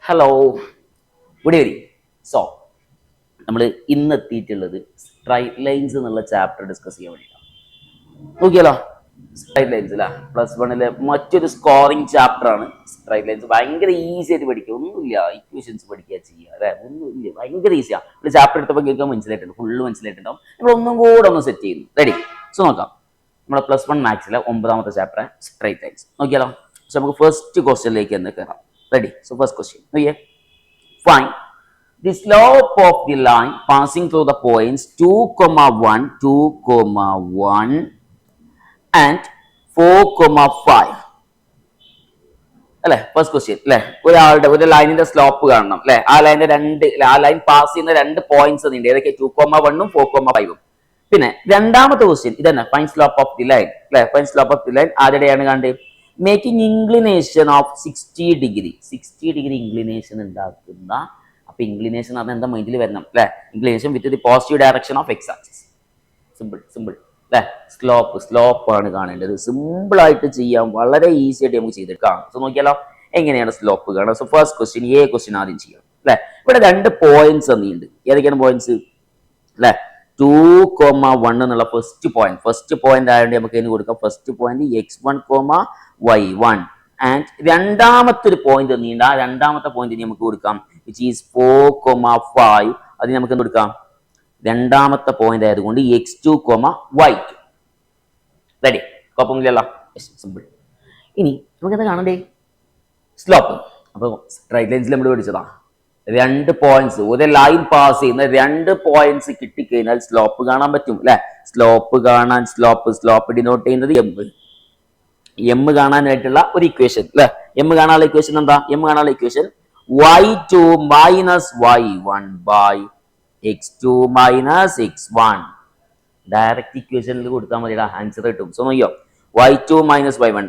Hello, good evening. So നമ്മൾ ഇന്ന് എത്തിയിട്ടുള്ളത് സ്ട്രൈറ്റ് ലൈൻസ് എന്നുള്ള ചാപ്റ്റർ ഡിസ്കസ് ചെയ്യാൻ വേണ്ടിയിട്ടാണ്. നോക്കിയാലോ, സ്ട്രൈറ്റ് ലൈൻസ് അല്ല +1 മറ്റൊരു സ്കോറിംഗ് ചാപ്റ്റർ ആണ് സ്ട്രൈറ്റ് ലൈൻസ്. ഭയങ്കര ഈസി ആയിട്ട് പഠിക്കുക, ഒന്നുമില്ല, ഇക്വേഷൻസ് പഠിക്കുക ചെയ്യുക അല്ലെ, ഒന്നുമില്ല, ഭയങ്കര ഈസിയാണ്. ഒരു ചാപ്റ്റർ എടുത്തപ്പോൾ കേൾക്കാൻ മനസ്സിലായിട്ടുണ്ട്, ഫുള്ള് മനസ്സിലായിട്ടുണ്ടാവും. നമ്മൾ ഒന്നും കൂടെ ഒന്ന് സെറ്റ് ചെയ്യുന്നു. റെഡി? സോ നോക്കാം, നമ്മുടെ +1 മാത്സിലെ 9ാമത്തെ ചാപ്റ്റർ സ്ട്രൈറ്റ് ലൈൻസ്. നോക്കിയാലോ, സോ നമുക്ക് ഫസ്റ്റ് ക്വസ്റ്റ്യനിലേക്ക് തന്നെ കയറാം. Ready? So first question. Okay. Find the slope of the line passing through the points 2,1, 2,1 and 4,5. അല്ലെ, ഫസ്റ്റ് ക്വസ്റ്റ്യൻ അല്ലെ, ഒരു ലൈനിന്റെ സ്ലോപ്പ് കാണണം അല്ലെ, ആ ലൈൻ പാസ് ചെയ്യുന്ന രണ്ട് പോയിന്റ്സ് ഉണ്ട്. ഏതൊക്കെ? 2,1ഉം 4,5ഉം. പിന്നെ രണ്ടാമത്തെ ക്വസ്റ്റ്യൻ ഇതന്നെ, find slope of the line അല്ലെ. Find slope of the line ആരുടെയാണ് കണ്ടത്? Making inclination of 60 degree. 60 degree inclination ഉണ്ടാക്കുന്ന, അപ്പൊ ഇൻക്ലിനേഷൻ എന്ന് പറഞ്ഞാൽ എന്താ മൈൻഡിൽ വരണം അല്ലെ? Inclination with the positive direction of X axis. Simple അല്ലെ. സ്ലോപ്പ് ആണ് കാണേണ്ടത്. സിമ്പിൾ ആയിട്ട് ചെയ്യാം, വളരെ ഈസി ആയിട്ട് നമുക്ക് ചെയ്തെടുക്കാം. സോ നോക്കിയാലോ എങ്ങനെയാണ് സ്ലോപ്പ് കാണുക. സോ ഫസ്റ്റ് ക്വസ്റ്റ്യൻ, ക്വസ്റ്റ്യൻ ആദ്യം ചെയ്യാം അല്ലെ. ഇവിടെ രണ്ട് പോയിന്റ്സ് തന്നിട്ടുണ്ട്. ഏതൊക്കെയാണ് പോയിന്റ്സ് അല്ലെ? 2,1 എന്നുള്ള ഫസ്റ്റ് പോയിന്റ് ആയതുകൊണ്ട് നമുക്ക് ഇതിന് കൊടുക്കാം. First point x1, y1 and രണ്ടാമത്തെ ഒരു പോയിന്റ് തന്നിട്ടുണ്ട്. ആ രണ്ടാമത്തെ പോയിന്റ് നമുക്ക് കൊടുക്കാം വിച്ച് ഈസ് 4,5. അതിന് നമുക്ക് കൊടുക്കാം രണ്ടാമത്തെ പോയിന്റ് ആയതുകൊണ്ട് x2, y2. റെഡി? കുഴപ്പമൊന്നുമില്ലല്ലോ, സിമ്പിൾ. ഇനി നമുക്ക് എന്താ കാണണ്ടേ? സ്ലോപ്പ്. അപ്പൊ സ്ട്രൈറ്റ് ലൈൻസിൽ നമ്മൾ പഠിച്ചതാ, രണ്ട് പോയിന്റ്സ്, ഒരു ലൈൻ പാസ് ചെയ്യുന്ന രണ്ട് പോയിന്റ്സ് കിട്ടിക്കഴിഞ്ഞാൽ സ്ലോപ്പ് കാണാൻ പറ്റും അല്ലെ. സ്ലോപ്പ് കാണാൻ സ്ലോപ്പ് ഡിനോട്ട് ചെയ്യുന്നത് എം കാണാനായിട്ടുള്ള ഒരു ഇക്വേഷൻ അല്ലെ. എം കാണാനുള്ള ഇക്വേഷൻ എന്താ? എം കാണാനുള്ള equation y2 minus y1 by x2 minus x1. Direct ഇക്വേഷനിൽ കൊടുത്താൽ മതി, ആൻസർ കിട്ടും. സോ നോക്കിയോ, y2 മൈനസ് y1,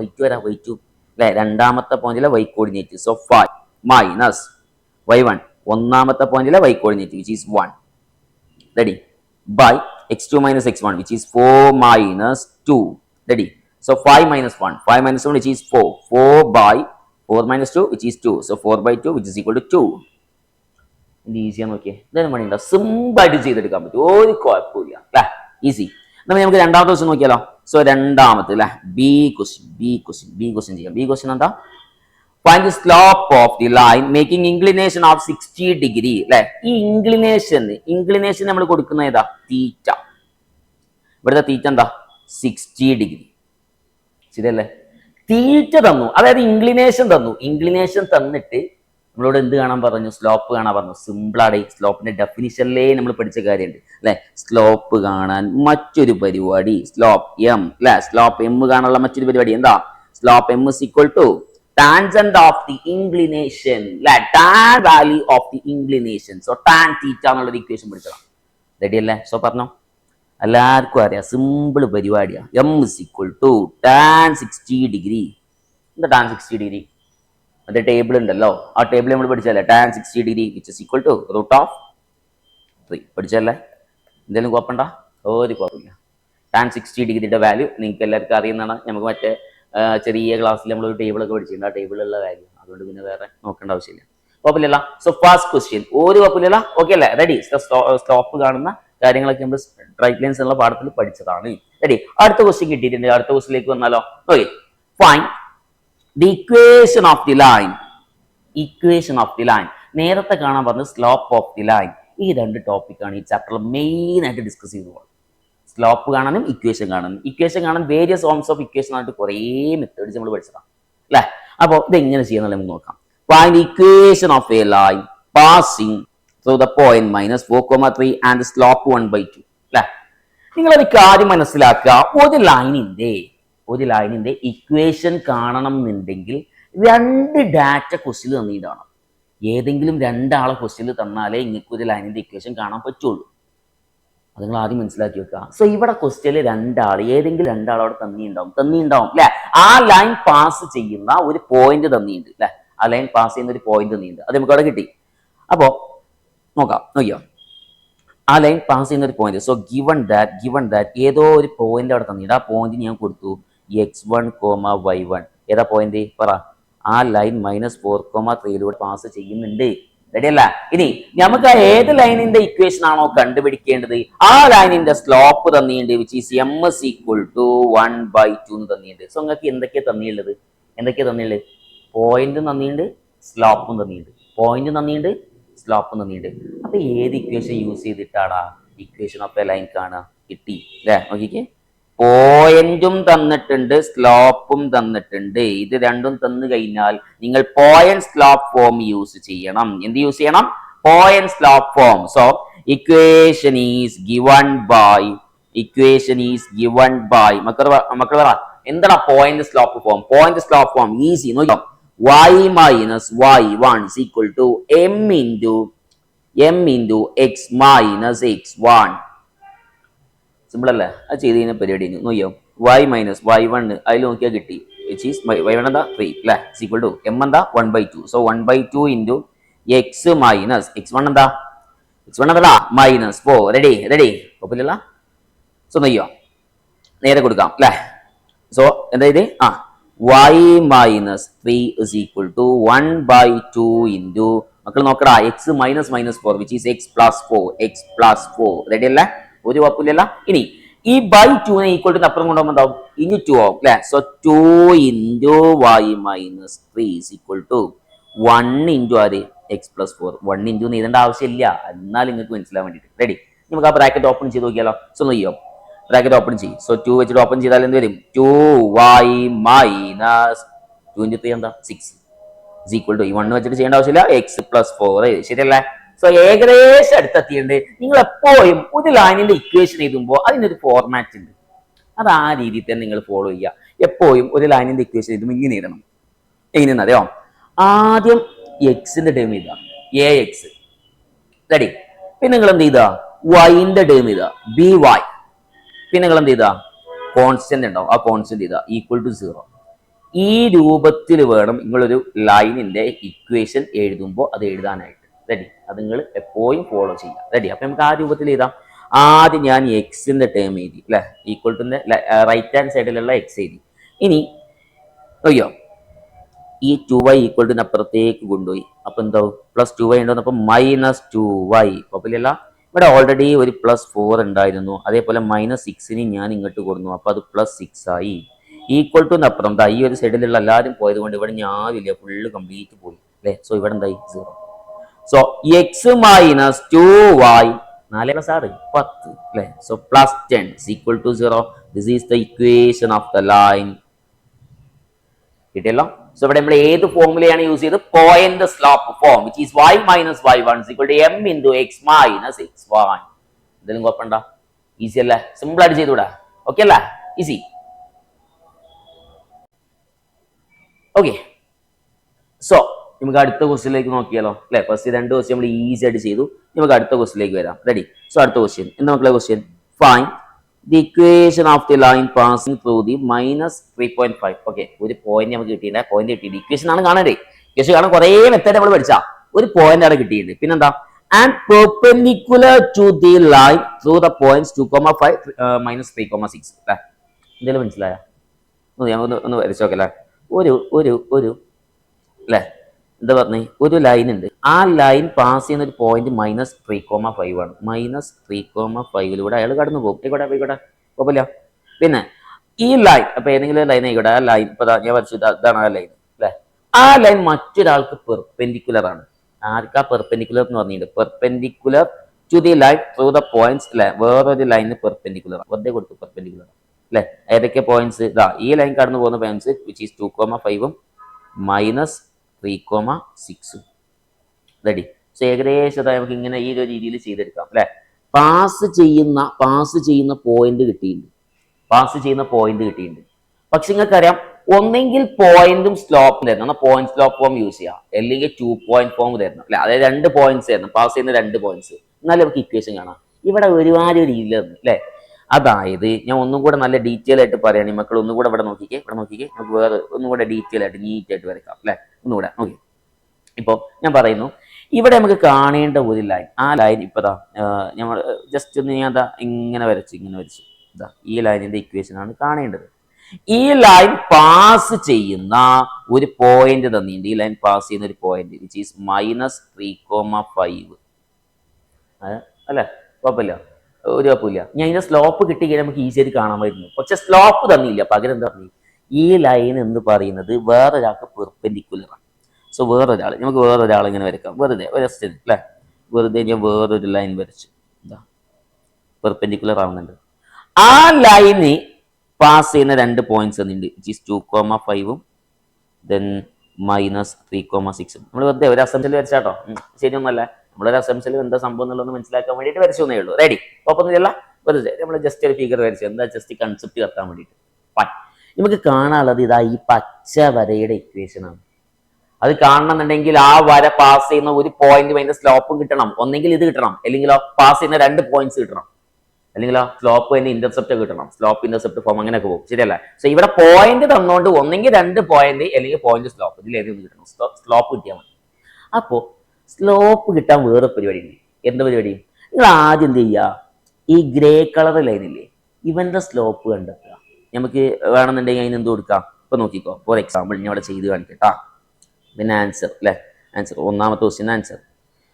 y2 വരാ, y2 അല്ലെ, രണ്ടാമത്തെ പോയിന്റിലെ y coordinate. So 5 minus y1, ഒന്നാമത്തെ പോയിന്റിലെ y coordinate which is 1. Ready? By x2 minus x1 which is 4 minus 2. Ready? So 5 minus 1, 5 minus 1 which is 4. 4 by 4 minus 2 which is 2. So 4 by 2 which is equal to 2. ഇത് ഈസിയാണ്. നോക്കിയേ, ഇതൊന്നും പണിയുണ്ടോ? Simple ആയിട്ട് ചെയ്തെടുക്കാൻ പറ്റും, ഒരു കുഴപ്പമില്ല അല്ലെ, ഈസി. എന്നാൽ നമുക്ക് രണ്ടാമത്തെ ക്വസ്റ്റ്യൻ നോക്കിയാലോ. സോ രണ്ടാമത്തെ അല്ലെ, ബി ക്വസ്റ്റ്യൻ ചെയ്യാം. ബി ക്വസ്റ്റ്യൻ എന്താ? Find the slope of the line making inclination of 60 degree അല്ലെ. ഈ ഇൻക്ലിനേഷൻ നമ്മൾ കൊടുക്കുന്ന ഏതാ? തീറ്റ. ഇവിടുത്തെ തീറ്റ എന്താ? 60 ഡിഗ്രി. ശരിയല്ലേ? തീറ്റ തന്നു, അതായത് ഇൻക്ലിനേഷൻ തന്നു. ഇൻക്ലിനേഷൻ തന്നിട്ട് നമ്മളോട് എന്ത് കാണാൻ പറഞ്ഞു? സ്ലോപ്പ് കാണാൻ പറഞ്ഞു. സിമ്പിളാണ്. സ്ലോപ്പിന്റെ ഡെഫിനിഷനിലേ നമ്മൾ പഠിച്ച കാര്യമുണ്ട് അല്ലെ. സ്ലോപ്പ് കാണാൻ മറ്റൊരു പരിപാടി സ്ലോപ്പ് എം അല്ലെ. സ്ലോപ്പ് എം കാണാനുള്ള മറ്റൊരു പരിപാടി എന്താ? Slope m is equal to tangent of the inclination, tan value of the inclination. So tan theta എന്നുള്ള ഇക്വേഷൻ പഠിച്ചതാണ്. റെഡി അല്ലേ? സോ പറഞ്ഞോ, എല്ലാവർക്കും അറിയാം, സിമ്പിൾ പരിപാടിയാണ്. m is equal to tan 60 degree. എന്താ tan 60 ഡിഗ്രി? അത് ടേബിൾ ഉണ്ടല്ലോ, ആ ടേബിൾ നമ്മൾ പഠിച്ചല്ലേ. tan 60 degree which is equal to √3. പഠിച്ചല്ലേ? എന്തെങ്കിലും കുഴപ്പമുണ്ട? ഒരു കുഴപ്പമില്ല. tan 60 ഡിഗ്രിയുടെ വാല്യൂ നിങ്ങൾക്ക് എല്ലാവർക്കും അറിയുന്നതാണ്. നമുക്ക് മറ്റേ ചെറിയ ക്ലാസ്സിൽ നമ്മൾ ഒരു ടേബിൾ ഒക്കെ പഠിച്ചിട്ടുണ്ട്, ആ ടേബിളിലുള്ള വാല്യൂ. അതുകൊണ്ട് പിന്നെ വേറെ നോക്കേണ്ട ആവശ്യമില്ല. കുഴപ്പമില്ല. സോ ഫസ്റ്റ് ക്വസ്റ്റ്യൻ ഒരു കുഴപ്പമില്ല. ഓക്കെ അല്ലേ? റെഡി? സ്ലോപ്പ് കാണുന്ന കാര്യങ്ങളൊക്കെ നമ്മൾ സ്ട്രൈറ്റ് ലൈൻസ് എന്നുള്ള പാഠത്തിൽ പഠിച്ചതാണ്. റെഡി? അടുത്ത ക്വസ്റ്റ്യൻ കിട്ടിയിട്ടുണ്ട്. അടുത്ത ക്വസ്റ്റ്യനിലേക്ക് വന്നാലോ. Okay, find the equation of the line. Equation of the line നേരത്തെ കാണാൻ പറഞ്ഞത് സ്ലോപ്പ് ഓഫ് ദി ലൈൻ. ഈ രണ്ട് ടോപ്പിക്കാണ് ഈ ചാപ്റ്ററിൽ മെയിൻ ആയിട്ട് ഡിസ്കസ് ചെയ്തു. സ്ലോപ്പ് കാണാനും ഇക്വേഷൻ കാണാൻ വേരിയസ് ഫോംസ് ഓഫ് ഇക്വേഷൻ ആയിട്ട് കുറേ മെത്തേഡ്സ് നമ്മൾ പഠിച്ചതാണ് അല്ലെ. അപ്പോൾ ഇത് എങ്ങനെ ചെയ്യാന്നുള്ള നമുക്ക് നോക്കാം. Find equation of a line passing through the point -4,3 and slope 1/2 അല്ലെ. നിങ്ങളൊരു കാര്യം മനസ്സിലാക്കുക, ഒരു ലൈനിന്റെ ഇക്വേഷൻ കാണണം എന്നുണ്ടെങ്കിൽ രണ്ട് ഡാറ്റ ക്വസ്റ്റ്യൻ തന്നിട്ടാണ്. ഏതെങ്കിലും രണ്ടാളെ ക്വസ്റ്റ്യൻ തന്നാലേ നിങ്ങൾക്ക് ഒരു ലൈനിന്റെ ഇക്വേഷൻ കാണാൻ പറ്റുള്ളൂ. അത് നിങ്ങൾ ആദ്യം മനസ്സിലാക്കി വെക്കുക. സോ ഇവിടെ ക്വസ്റ്റ്യനിൽ ഏതെങ്കിലും രണ്ടാൾ അവിടെ തന്നിണ്ടാവും അല്ലെ. ആ ലൈൻ പാസ് ചെയ്യുന്ന ഒരു പോയിന്റ് തന്നിട്ടുണ്ട് അല്ലെ. ആ ലൈൻ പാസ് ചെയ്യുന്ന ഒരു പോയിന്റ് തന്നിട്ടുണ്ട്, അത് നമുക്ക് അവിടെ കിട്ടി. അപ്പോ നോക്കിയോ, ആ ലൈൻ പാസ് ചെയ്യുന്ന ഒരു പോയിന്റ്. സോ ഗിവൺ ദാറ്റ് ഏതോ ഒരു പോയിന്റ് അവിടെ തന്നിട്ടുണ്ട്. ആ പോയിന്റ് ഞാൻ കൊടുത്തു x1, y1. ഏതാ പോയിന്റ്? പറ. ആ ലൈൻ -4,3 പാസ് ചെയ്യുന്നുണ്ട്. റെഡിയല്ല? ഇനി നമുക്ക് ഏത് ലൈനിന്റെ ഇക്വേഷൻ ആണോ കണ്ടുപിടിക്കേണ്ടത് ആ ലൈനിന്റെ സ്ലോപ്പ് തന്നിട്ടുണ്ട്, which is m is equal to 1/2 എന്ന് തന്നിട്ടുണ്ട്. സോ നിങ്ങൾക്ക് എന്തൊക്കെയാ തന്നിട്ടുള്ളത്? പോയിന്റ് തന്നിട്ടുണ്ട്, സ്ലോപ്പും തന്നിട്ടുണ്ട്. അപ്പൊ ഏത് ഇക്വേഷൻ യൂസ് ചെയ്തിട്ടാടാ ഇക്വേഷൻ ഓഫ് എ ലൈൻ കാണുക? കിട്ടി അല്ലേ? നോക്കിക്കേ, പോയിന്റും തന്നിട്ടുണ്ട്, സ്ലോപ്പും തന്നിട്ടുണ്ട്. ഇത് രണ്ടും തന്നു കഴിഞ്ഞാൽ നിങ്ങൾ പോയിന്റ് സ്ലോപ്പ് ഫോം യൂസ് ചെയ്യണം. എന്ത് യൂസ് ചെയ്യണം? Point slope form. So equation is given by മക്കൾ പറ എന്താണ് പോയിന്റ് സ്ലോപ്പ് ഫോം? ഈസി നോക്കാം. y minus y1 is equal to m into x minus x1. Simple അല്ലേ? അത് ചെയ്ത് കഴിഞ്ഞ പരിപാടി നോക്കിയോ. y minus y1 അതിൽ നോക്കിയാൽ കിട്ടി, which is y1 എന്താ 3 അല്ലേ, is equal to m എന്താ 1/2. So 1/2 into x minus x1 എന്താ -4. റെഡി കുഴപ്പമില്ല. സോ നോക്കിയോ, നേരെ കൊടുക്കാം അല്ലേ. സോ എന്താ ഇത്? y minus 3 is equal to 1/2 into മക്കൾ നോക്കടാ x minus -4 which is x plus 4. Ready അല്ലേ? ഒരു കുഴപ്പമില്ല. ഇനി ഈ ബൈ 2 ഈക്വൽ ടു അപ്പുറം കൊണ്ടുപോകുമ്പോൾ എന്താവും? ഇനി 2 ആവും അല്ലേ. So 2 into y minus 3 is equal to 1 into ആര്? x plus 4. 1 into എഴുതേണ്ട ആവശ്യമില്ല, എന്നാൽ നിങ്ങൾക്ക് മനസ്സിലാൻ വേണ്ടിയിട്ട്. റെഡി? നമുക്ക് ആ ബ്രാക്കറ്റ് ഓപ്പൺ ചെയ്ത് നോക്കിയാലോ. സോ നോക്കിയോ, ബ്രാക്കറ്റ് ഓപ്പൺ ചെയ്യും. സോ 2 വെച്ചിട്ട് ഓപ്പൺ ചെയ്താൽ എന്ത് വരും? 2y minus 2 into 3 എന്താ 6 is equal to ഈ 1 വെച്ചിട്ട് ചെയ്യേണ്ട ആവശ്യമില്ല, x plus 4. ശരിയല്ലേ? സോ ഏകദേശം അടുത്തെത്തിയിട്ടുണ്ട്. നിങ്ങൾ എപ്പോഴും ഒരു ലൈനിന്റെ ഇക്വേഷൻ എഴുതുമ്പോൾ അതിനൊരു ഫോർമാറ്റ് ഉണ്ട്, അത് ആ രീതിയിൽ തന്നെ നിങ്ങൾ ഫോളോ ചെയ്യുക. എപ്പോഴും ഒരു ലൈനിന്റെ ഇക്വേഷൻ എഴുതുമ്പോൾ ഇങ്ങനെ എഴുതണം. എങ്ങനെയെന്ന് അറിയോ? ആദ്യം എക്സിന്റെ ടേം എഴുതുക, ax. റെഡി? പിന്നെ നിങ്ങൾ എന്ത് ചെയ്താ? വൈന്റെ ടേം എഴുതുക, by. പിന്നെ നിങ്ങൾ എന്ത് ചെയ്താ? കോൺസ്റ്റന്റ് ഉണ്ടാവും, ആ കോൺസ്റ്റന്റ് ചെയ്താ ഈക്വൽ ടു 0. ഈ രൂപത്തിൽ വേണം നിങ്ങളൊരു ലൈനിന്റെ ഇക്വേഷൻ എഴുതുമ്പോൾ അത് എഴുതാനായിട്ട്. റെഡി? അത് നിങ്ങൾ എപ്പോഴും ഫോളോ ചെയ്യാം. റെഡി? അപ്പൊ നമുക്ക് ആ രൂപത്തിൽ എഴുതാം. ആദ്യം ഞാൻ എക്സിന്റെ ടേം എഴുതി അല്ലെ, ഈക്വൽ ടു റൈറ്റ് ഹാൻഡ് സൈഡിലുള്ള എക്സ് എഴുതി. ഇനി നോക്കിയോ, ഈ 2y ഈക്വൽ ടു അപ്പുറത്തേക്ക് കൊണ്ടുപോയി. അപ്പൊ എന്താവും? പ്ലസ് 2y ഉണ്ടോ? അപ്പൊ -2y. കുഴപ്പമില്ല. ഇവിടെ ഓൾറെഡി ഒരു +4 ഉണ്ടായിരുന്നു, അതേപോലെ -6 ഞാൻ ഇങ്ങോട്ട് കൊടുന്നു, അപ്പൊ അത് +6 ആയി. ഈക്വൽ ടു അപ്പുറം ദാ ഈ ഒരു സൈഡിലുള്ള എല്ലാവരും പോയത് കൊണ്ട് ഇവിടെ ഞാനില്ല, ഫുള്ള് കംപ്ലീറ്റ് പോയി അല്ലെ. സോ ഇവിടെ എന്തായി? 0. സോ x minus 2y 4 + 6 10 അല്ലേ. So +10 is equal to 0. This is the equation of the line. കിട്ടിയല്ലോ? സോ ഇവിടെ നമ്മൾ ഏത് ഫോർമുലയാണ് യൂസ് ചെയ്തത്? Point slope form, which is y minus y1 is equal to m into x minus x1. എന്തെങ്കിലും കുഴപ്പമുണ്ടോ? Easy അല്ലേ? Simple ആയിട്ട് ചെയ്തുകൂടാ? Okay അല്ലേ? ഈസി. ഓക്കെ, സോ നമുക്ക് അടുത്ത ക്വസ്റ്റ്യനിലേക്ക് നോക്കിയാലോ അല്ലെ. ഫസ്റ്റ് 2 ക്വസ്റ്റ്യൻ നമ്മൾ ഈസി ആയിട്ട് ചെയ്തു. നമുക്ക് അടുത്ത ക്വസ്റ്റ്യനിലേക്ക് വരാം. റെഡി? സോ അടുത്ത ക്വസ്റ്റ്യൻ എന്താ മക്കളെ? Question find the equation of the line passing through the -3.5. Okay, ഒരു പോയിന്റ് നമുക്ക് കിട്ടിയില്ല. പോയിന്റ് കിട്ടിയില്ല, ഇക്വേഷൻ ആണ് കാണണ്ടേ. ഇക്വേഷൻ കാണാൻ കുറെ മെത്തേഡ് നമ്മൾ പഠിച്ചാ. ഒരു പോയിന്റ് ആണ് കിട്ടിയിട്ടുണ്ട്. പിന്നെന്താ? And perpendicular to the line through the points 2,5 -3,6. അല്ലെ, എന്തെങ്കിലും മനസ്സിലായോ? ഒന്ന് വരച്ചു നോക്കല്ലേ. ഒരു അല്ലെ, എന്താ പറഞ്ഞേ? ഒരു ലൈൻ ഉണ്ട്, ആ ലൈൻ പാസ് ചെയ്യുന്ന ഒരു പോയിന്റ് -3,5 ആണ്. -3,5 അയാൾ കടന്നു പോകും. ആയിക്കോട്ടെ കുഴപ്പമില്ല. പിന്നെ ഈ ലൈൻ, അപ്പൊ ഏതെങ്കിലും ലൈൻ ആയിക്കോട്ടെ, ആ ലൈൻ ഇപ്പൊ ഞാൻ വരച്ചു, ഇതാണ് ആ ലൈൻ അല്ലെ. ആ ലൈൻ മറ്റൊരാൾക്ക് പെർപെൻഡിക്കുലർ ആണ്. ആർക്കാ പെർപെൻഡിക്കുലർ എന്ന് പറഞ്ഞിട്ടുണ്ട്? Perpendicular to the line through the points അല്ലെ. വേറൊരു ലൈനിന് പെർപെൻഡിക്കുലർ വെറുതെ കൊടുത്തു, പെർപെൻഡിക്കുലർ അല്ലെ. ഏതൊക്കെ പോയിന്റ്സ്? ഇതാ ഈ ലൈൻ കടന്നു പോകുന്ന points which is 2,5 -3,6. Ready? So ഏകദേശം നമുക്ക് ഇങ്ങനെ ഈ ഒരു രീതിയിൽ ചെയ്തെടുക്കാം അല്ലെ. പാസ് ചെയ്യുന്ന പോയിന്റ് കിട്ടിയിട്ടുണ്ട്. പക്ഷെ നിങ്ങൾക്കറിയാം, ഒന്നെങ്കിൽ പോയിന്റും സ്ലോപ്പും തരണം, എന്നാൽ പോയിന്റ് സ്ലോപ്പ് ഫോം യൂസ് ചെയ്യാം, അല്ലെങ്കിൽ 2 പോയിന്റ് ഫോം തരണം അല്ലെ. അതായത് 2 പോയിന്റ്സ് തരണം, പാസ് ചെയ്യുന്ന 2 പോയിന്റ്സ്. എന്നാലും നമുക്ക് ഇക്വേഷൻ കാണാം. ഇവിടെ ഒരുപാട് രീതിയിൽ തന്നു അല്ലെ. അതായത് ഞാൻ ഒന്നും കൂടെ നല്ല ഡീറ്റെയിൽ ആയിട്ട് പറയുകയാണെങ്കിൽ മക്കൾ ഒന്നുകൂടെ ഇവിടെ നോക്കിക്കേ. നമുക്ക് വേറെ ഒന്നുകൂടെ ഡീറ്റെയിൽ ആയിട്ട് നീറ്റായിട്ട് വരയ്ക്കാം അല്ലെ. ഒന്നുകൂടെ നോക്കി. ഇപ്പോൾ ഞാൻ പറയുന്നു, ഇവിടെ നമുക്ക് കാണേണ്ട ഒരു ലൈൻ, ആ ലൈൻ ഇപ്പതാ നമ്മൾ ജസ്റ്റ് ഒന്ന് ഞാൻ ഇങ്ങനെ വരച്ചു. ഇതാ ഈ ലൈനിന്റെ ഇക്വേഷൻ ആണ് കാണേണ്ടത്. ഈ ലൈൻ പാസ് ചെയ്യുന്ന ഒരു പോയിന്റ് തന്നിട്ടുണ്ട്. ഈ ലൈൻ പാസ് ചെയ്യുന്ന ഒരു പോയിന്റ് വിച്ച് ഈസ് -3,5 അല്ലെ, കുഴപ്പമില്ല, ഒരു കുഴപ്പമില്ല. ഞാൻ അതിന്റെ സ്ലോപ്പ് കിട്ടി കഴിഞ്ഞാൽ നമുക്ക് ഈസി ആയിട്ട് കാണാമായിരുന്നു. പക്ഷെ സ്ലോപ്പ് തന്നില്ല, പകരം എന്താ പറഞ്ഞു, ഈ ലൈൻ എന്ന് പറയുന്നത് വേറൊരാൾക്ക് പെർപെൻഡിക്കുലർ ആണ്. സോ വേറൊരാൾ, നമുക്ക് വേറൊരാൾ ഇങ്ങനെ വരയ്ക്കാം, വെറുതെ ഒരു അല്ലേ, വെറുതെ ഞാൻ വേറൊരു ലൈൻ വരച്ചു, എന്താ പെർപെൻഡിക്കുലർ ആവുന്നുണ്ട്. ആ ലൈന് പാസ് ചെയ്യുന്ന രണ്ട് പോയിന്റ്സ് തന്നിട്ടുണ്ട്, വിച്ച് ഈസ് 2,5 ദെൻ -3,6. നമ്മൾ വെറുതെ ഒരു അസംഷനിൽ വരച്ചാട്ടോ, ശരിയൊന്നല്ല, നമ്മളൊരു അസംഷനിൽ എന്താ സംഭവം എന്നുള്ളത് മനസ്സിലാക്കാൻ വേണ്ടിയിട്ട് വരച്ചേ ഉള്ളൂ. റെഡി, കുഴപ്പമൊന്നുമില്ല, വെറുതെ നമ്മൾ ജസ്റ്റ് ഒരു ഫിഗർ വരച്ചു, എന്താ ജസ്റ്റ് കൺസെപ്റ്റ് കത്താൻ വേണ്ടിയിട്ട്. നമുക്ക് കാണാനുള്ളത് ഇതാ ഈ പച്ച വരയുടെ ഇക്വേഷൻ ആണ്. അത് കാണണമെന്നുണ്ടെങ്കിൽ ആ വര പാസ് ചെയ്യുന്ന ഒരു പോയിന്റ് അതിന്റെ സ്ലോപ്പും കിട്ടണം, ഒന്നെങ്കിൽ ഇത് കിട്ടണം, അല്ലെങ്കിൽ പാസ് ചെയ്യുന്ന രണ്ട് പോയിന്റ്സ് കിട്ടണം, അല്ലെങ്കിൽ ആ സ്ലോപ്പ് അതിന്റെ ഇന്റർസെപ്റ്റ് കിട്ടണം. സ്ലോപ്പ് ഇന്റർസെപ്റ്റ് ഫോം അങ്ങനെയൊക്കെ പോകും, ശരിയല്ല? സോ ഇവിടെ പോയിന്റ് തന്നുകൊണ്ട് ഒന്നെങ്കിൽ രണ്ട് പോയിന്റ് അല്ലെങ്കിൽ പോയിന്റ് സ്ലോപ്പ്, ഇതിൽ ഏതെങ്കിലും കിട്ടണം. സ്ലോപ്പ് കിട്ടിയാൽ മതി. അപ്പോ സ്ലോപ്പ് കിട്ടാൻ വേറെ പരിപാടി ഉണ്ട്. എന്ത് പരിപാടി? നിങ്ങൾ ആദ്യം എന്ത് ചെയ്യുക, ഈ ഗ്രേ കളർ ലൈനില്ലേ, ഇവന്റെ സ്ലോപ്പ് കണ്ടെത്തുക. നമുക്ക് വേണമെന്നുണ്ടെങ്കിൽ അതിന് എന്ത് കൊടുക്കാം, ഇപ്പൊ നോക്കിക്കോ, ഫോർ എക്സാമ്പിൾ ഞാൻ ഇവിടെ ചെയ്ത് കാണിക്കട്ടാ. പിന്നെ ആൻസർ അല്ലെ, ആൻസർ ഒന്നാമത്തെ ക്വസ്റ്റ്യൻ ആൻസർ.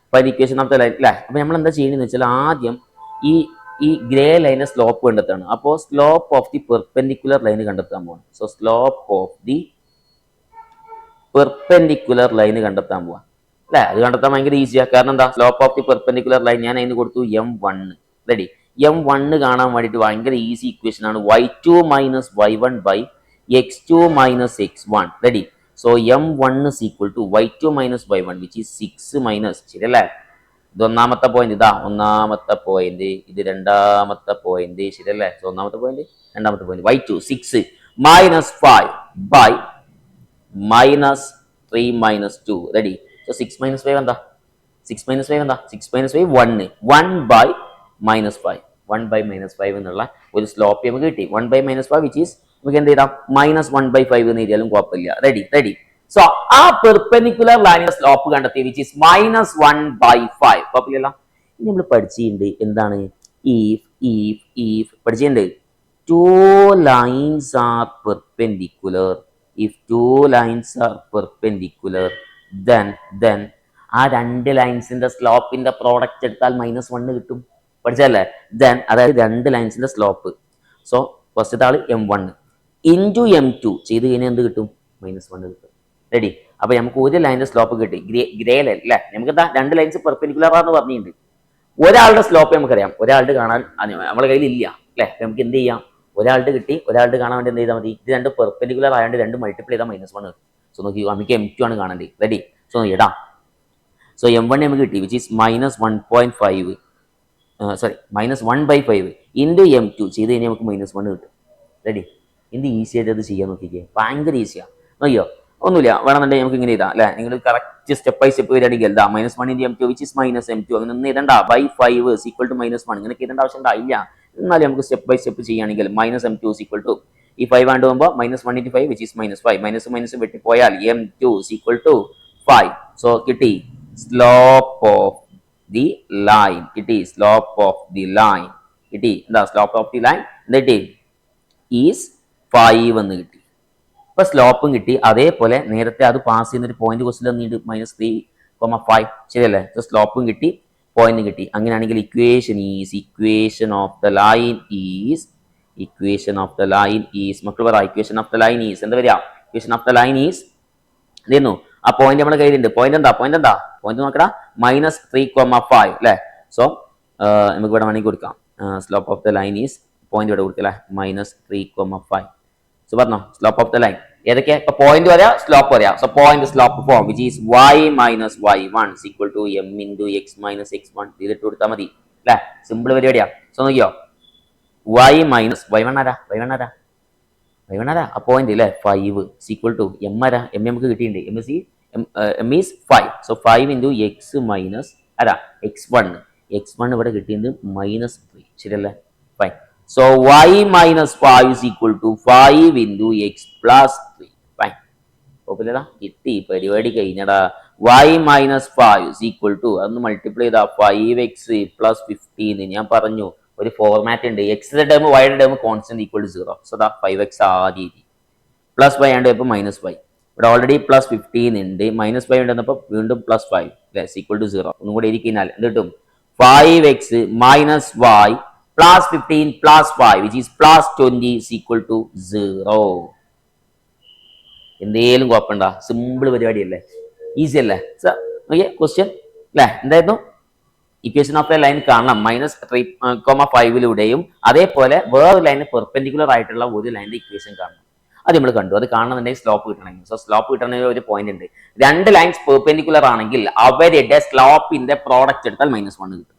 അപ്പൊ അതിന് ഇക്വേഷൻ നമുക്ക് ലൈൻ അല്ലെ. അപ്പൊ നമ്മൾ എന്താ ചെയ്യണമെന്ന് വെച്ചാൽ ആദ്യം ഈ ഗ്രേ ലൈനിന്റെ സ്ലോപ്പ് കണ്ടെത്താണ്. അപ്പോൾ slope of the perpendicular line കണ്ടെത്താൻ പോവാണ്. So slope of the perpendicular line കണ്ടെത്താൻ പോവാ അല്ലെ. അത് കണ്ടെത്താൻ ഭയങ്കര ഈസിയാ. കാരണം എന്താ, slope of the perpendicular line ഞാൻ അതിന് കൊടുത്തു M1. റെഡി, M1 കാണാൻ വേണ്ടിയിട്ട് ഭയങ്കര ഈസി ഇക്വേഷൻ ആണ്, y2 - y1 by x2 - x1. Ready, so M1 is equal to y2 - y1 which is 6 minus, ശരിയല്ലേ? ഇത് ഒന്നാമത്തെ പോയിന്റ്, ഇതാ ഒന്നാമത്തെ പോയിന്റ്, ഇത് രണ്ടാമത്തെ പോയിന്റ്, ശരിയല്ലേ? സോ ഒന്നാമത്തെ പോയിന്റ്, രണ്ടാമത്തെ point, y2 6 - 5 by -3 - 2. Ready, so 6 - 5 എന്താ, 6 - 5 എന്താ, 6 - 5 1 by -5, 1 by -5 എന്നുള്ള ഒരു സ്ലോപ്പ് നമുക്ക് കിട്ടി. 1 by -5 വിച്ച് ഈസ് നമുക്ക് എന്ത് ചെയ്താം, -1/5 എന്ന് എഴുതിയാലും കുഴപ്പമില്ല. Ready, ready. സോ ആ പെർപെൻഡിക്കുലർ ലൈനിന്റെ സ്ലോപ്പ് കണ്ടെത്തി വിച്ച് ഈസ് -1/5. കുഴപ്പമില്ല. ഇനി നമ്മൾ പഠിച്ചിട്ടുണ്ട് എന്താണ്, if പഠിച്ചിട്ടുണ്ട്, 2 lines are perpendicular, if 2 lines are perpendicular then ആ രണ്ട് ലൈൻസിന്റെ സ്ലോപ്പിന്റെ പ്രോഡക്റ്റ് എടുത്താൽ -1 കിട്ടും. പഠിച്ചല്ലേ? ദെൻ അതായത് രണ്ട് ലൈൻസിന്റെ സ്ലോപ്പ്. സോ ഫസ്റ്റത്തെ ആള് M1 ഇൻറ്റു M2 ചെയ്ത് കഴിഞ്ഞാൽ എന്ത് കിട്ടും, -1 കിട്ടും. റെഡി, അപ്പൊ നമുക്ക് ഒരു ലൈനിന്റെ സ്ലോപ്പ് കിട്ടി, ഗ്രേ ലൈൻ അല്ലെ. നമുക്ക് എന്താ, രണ്ട് ലൈൻസ് പെർപെൻഡിക്കുലർ ആണെന്ന് പറഞ്ഞിട്ടുണ്ട്. ഒരാളുടെ സ്ലോപ്പ് നമുക്കറിയാം, ഒരാളുടെ കാണാൻ നമ്മുടെ കയ്യിൽ ഇല്ല അല്ലെ. നമുക്ക് എന്ത് ചെയ്യാം, ഒരാളുടെ കിട്ടി, ഒരാളുടെ കാണാൻ വേണ്ടി എന്ത് ചെയ്താൽ മതി, ഇത് രണ്ട് പെർപെൻഡിക്കുലർ ആയതുകൊണ്ട് രണ്ട് മൾട്ടിപ്ലൈ ചെയ്താൽ -1 കിട്ടും. സോ നോക്കി, നമുക്ക് M2 ആണ് കാണേണ്ടത്. റെഡി, സോ ഇടാം. സോ M1 നമുക്ക് കിട്ടി which is -1.5 sorry -1/5 into M2 ചെയ്ത് കഴിഞ്ഞാൽ നമുക്ക് -1 കിട്ടും. റെഡി, എന്ത് ഈസി ആയിട്ട് അത് ചെയ്യാൻ നോക്കിക്കേ, ഭയങ്കര ഈസിയാണ്. നോക്കിയോ, ഒന്നുമില്ല, വേണമെന്നുണ്ടെങ്കിൽ നമുക്ക് ഇങ്ങനെ ഇതാ അല്ലെ. നിങ്ങൾ കറക്റ്റ് സ്റ്റെപ്പ് ബൈ സ്റ്റെപ്പ് വരികയാണെങ്കിൽ എന്താ, -1 × M2 വിച്ച് ഈസ് -M2 അങ്ങനെ ഒന്നും ഇടണ്ട, /5 = -1 ഇങ്ങനെയൊക്കെ ഇടേണ്ട ആവശ്യം ഉണ്ടായില്ല. എന്നാലും നമുക്ക് സ്റ്റെപ്പ് ബൈ സ്റ്റെപ്പ് ചെയ്യുകയാണെങ്കിൽ -M2 = ഈ 5 ആണ്ട് പോകുമ്പോൾ -1 × 5 വിച്ച് ഈസ് -5 - വെട്ടിപ്പോയാൽ M2 = 5. സോ കിട്ടി സ്ലോപ്പ് ഓഫ് ദി ലൈൻ, കിട്ടി സ്ലോപ്പ് ഓഫ് ദി ലൈൻ, കിട്ടി എന്താ സ്ലോപ്പ് ഓഫ് ദി ലൈൻ എന്നിട്ട് ഈസ് 5 എന്ന് കിട്ടി. ഇപ്പൊ സ്ലോപ്പും കിട്ടി. അതേപോലെ നേരത്തെ അത് പാസ് ചെയ്യുന്ന ഒരു പോയിന്റ് ക്വസ്റ്റ്യൻ തന്നിട്ട് -3,5 ശരിയല്ലേ. സോ സ്ലോപ്പും കിട്ടി, പോയിന്റ് കിട്ടി. അങ്ങനെയാണെങ്കിൽ equation of the line is മക്കൾ പറ, equation of the line is എന്താ വരിക, equation of the line is ഇതെന്നു ആ പോയിന്റ് നമ്മുടെ കയ്യിലുണ്ട്. പോയിന്റ് എന്താ, പോയിന്റ് നോക്കടാ, -3,5 അല്ലെ. സോ നമുക്ക് ഇവിടെ വേണമെങ്കിൽ കൊടുക്കാം, slope of the line is point ഇവിടെ കൊടുക്കുക അല്ലെ, -3,5. സോ പറഞ്ഞോ സ്ലോപ്പ് ഓഫ് ദ ലൈൻ ഏതൊക്കെ, ഇപ്പൊ പോയിന്റ് പറയാ, സ്ലോപ്പ് പറയാ. So point slope form which is y - y1 = m × x - x1 ഇതിലിട്ട് കൊടുത്താൽ മതി അല്ലെ. സിമ്പിൾ പരിപാടിയാ. സോ നോക്കിയോ, y - y1 ആരാ, ആ പോയിന്റ് അല്ലെ 5 = m ആരാ, m നമുക്ക് കിട്ടിയിട്ടുണ്ട്, m is 5. സോ 5 × x - ആരാ x1 ഇവിടെ കിട്ടിയത് -3 ശരിയല്ലേ. Fine. So y - 5 is equal to 5 into x plus 3. Fine. കുഴപ്പമില്ലടാ, കിട്ടി, പരിപാടി കഴിഞ്ഞടാ. y - 5 is equal to അതൊന്ന് മൾട്ടിപ്ലൈ ചെയ്താ 5x plus 15. ഞാൻ പറഞ്ഞു ഒരു ഫോർമാറ്റ് ഉണ്ട്. എക്സിന്റെ ടേം വൈയുടെ term constant equal to 0. So ദാ 5x ആദ്യം പ്ലസ് 5 ആണ് ഇപ്പോൾ -5. ഇവിടെ ഓൾറെഡി +15 ഉണ്ട്, -5 ഉണ്ടെന്നപ്പോൾ വീണ്ടും +5 അല്ലെ ഈക്വൽ ടു 0. ഒന്നും കൂടെ ഇരിക്കുന്നതിനാൽ എന്ത് കിട്ടും? 5x - y +15 +5 which is +20 is equal to 0. എന്തേലും കുഴപ്പമുണ്ടോ? സിമ്പിൾ പരിപാടിയല്ലേ, ഈസി അല്ലേ? ഓക്കെ, ക്വസ്റ്റ്യൻ അല്ലേ? എന്തായിരുന്നു? ഇക്വേഷൻ ഓഫ് എ ലൈൻ കാണണം -3,5ലൂടെയും അതേപോലെ വേറെ ലൈന് പെർപെൻഡിക്കുലർ ആയിട്ടുള്ള ഒരു ലൈനിന്റെ ഇക്വേഷൻ കാണണം. അത് നമ്മൾ കണ്ടു. അത് കാണണമെന്നുണ്ടെങ്കിൽ സ്ലോപ്പ് കിട്ടണമെങ്കിൽ. സോ സ്ലോപ്പ് കിട്ടണമെങ്കിൽ ഒരു പോയിന്റ് ഉണ്ട്. രണ്ട് ലൈൻസ് പെർപെൻഡിക്കുലർ ആണെങ്കിൽ അവരുടെ സ്ലോപ്പിന്റെ പ്രോഡക്റ്റ് എടുത്താൽ -1 കിട്ടും.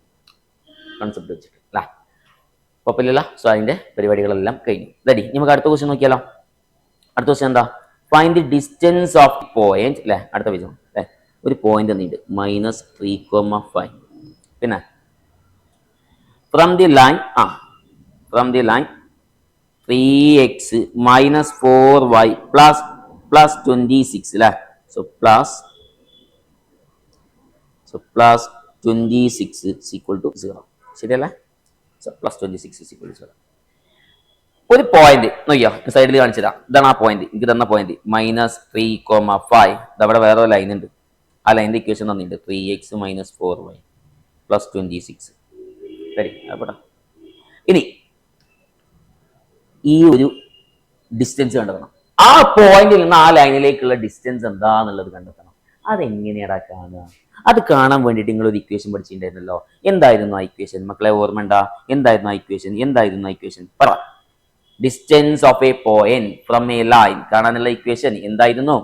കൺസെപ്റ്റ് വെച്ചിട്ട് അല്ലേ? കുഴപ്പമില്ല. സോ അതിന്റെ പരിപാടികളെല്ലാം കഴിഞ്ഞു. റെഡി. നമുക്ക് അടുത്ത ക്വസ്റ്റ്യൻ നോക്കിയാലോ? അടുത്ത ക്വസ്റ്റ്യൻ എന്താ? Find the distance of point അല്ലെ? അടുത്ത പേജ് അല്ലെ? ഒരു പോയിന്റ് തന്നിട്ട് -3,5. പിന്നെ from the line 3x - 4y plus 26 അല്ലേ? So plus 26 is equal to 0. ശരിയല്ലേ? So +26 is equal to 0. ഒരു പോയിന്റ് നോക്കിയോ, സൈഡിൽ കാണിച്ചതാ. ഇതാണ് ആ പോയിന്റ്, എനിക്ക് തന്ന പോയിന്റ് -3,5. ഇതവിടെ വേറെ ലൈൻ ഉണ്ട്. ആ ലൈനിന്റെ ഇക്വേഷൻ തന്നിട്ടുണ്ട് 3x - 4y plus 26. ശരി, അപ്പോട്ടാ. ഇനി ഈ ഒരു ഡിസ്റ്റൻസ് കണ്ടെത്തണം. ആ പോയിന്റിൽ നിന്ന് ആ ലൈനിലേക്കുള്ള ഡിസ്റ്റൻസ് എന്താന്നുള്ളത് കണ്ടെത്തണം. അതെങ്ങനെയാടാ കാണുക? അത് കാണാൻ വേണ്ടിയിട്ട് നിങ്ങൾ ഒരു ഇക്വേഷൻ പഠിച്ചിട്ടുണ്ടായിരുന്നല്ലോ. എന്തായിരുന്നു ആ ഇക്വേഷൻ? മക്കളെ ഓർമ്മ? എന്തായിരുന്നു ആ ഇക്വേഷൻ? പറ. Distance of A point from A line കാണാനുള്ള ഇക്വേഷൻ എന്തായിരുന്നു?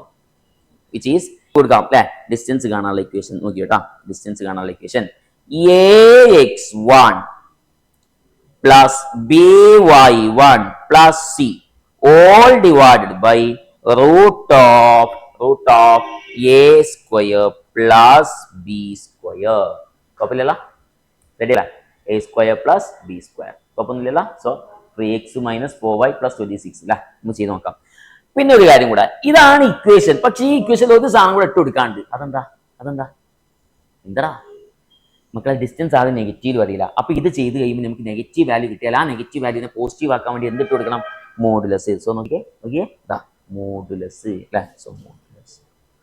വിച്ച് ഈസ് കൊടുക്കാം അല്ലെ? ഡിസ്റ്റൻസ് കാണാനുള്ള ഇക്വേഷൻ നോക്കി കേട്ടാ. ഡിസ്റ്റൻസ് കാണാനുള്ള equation ax1 plus by1 plus c all divided by root of a square plus b square. കുഴപ്പമില്ലല്ലോ? റെഡി അല്ലേ? a square plus b square. കുഴപ്പമൊന്നുമില്ലല്ലോ? സോ 3x - 4y plus 26 അല്ലേ? നമുക്ക് ചെയ്ത് നോക്കാം. പിന്നെ ഒരു കാര്യം കൂടെ, ഇതാണ് ഇക്വേഷൻ. പക്ഷേ ഈ ഇക്വേഷൻ ഒരു സാധനം കൂടെ ഇട്ട് കൊടുക്കാണ്ട്. അതെന്താ? എന്താ മക്കളെ? ഡിസ്റ്റൻസ് ആദ്യം നെഗറ്റീവ് അറിയില്ല. അപ്പൊ ഇത് ചെയ്ത് കഴിയുമ്പോൾ നമുക്ക് നെഗറ്റീവ് വാല്യൂ കിട്ടിയാൽ ആ നെഗറ്റീവ് വാല്യൂനെ പോസിറ്റീവ് ആക്കാൻ വേണ്ടി എന്തിട്ട് കൊടുക്കണം? മോഡുലസ്. സോ നോക്കിയേ മോഡുലസ് അല്ലേ? സോ മോഡുലസ്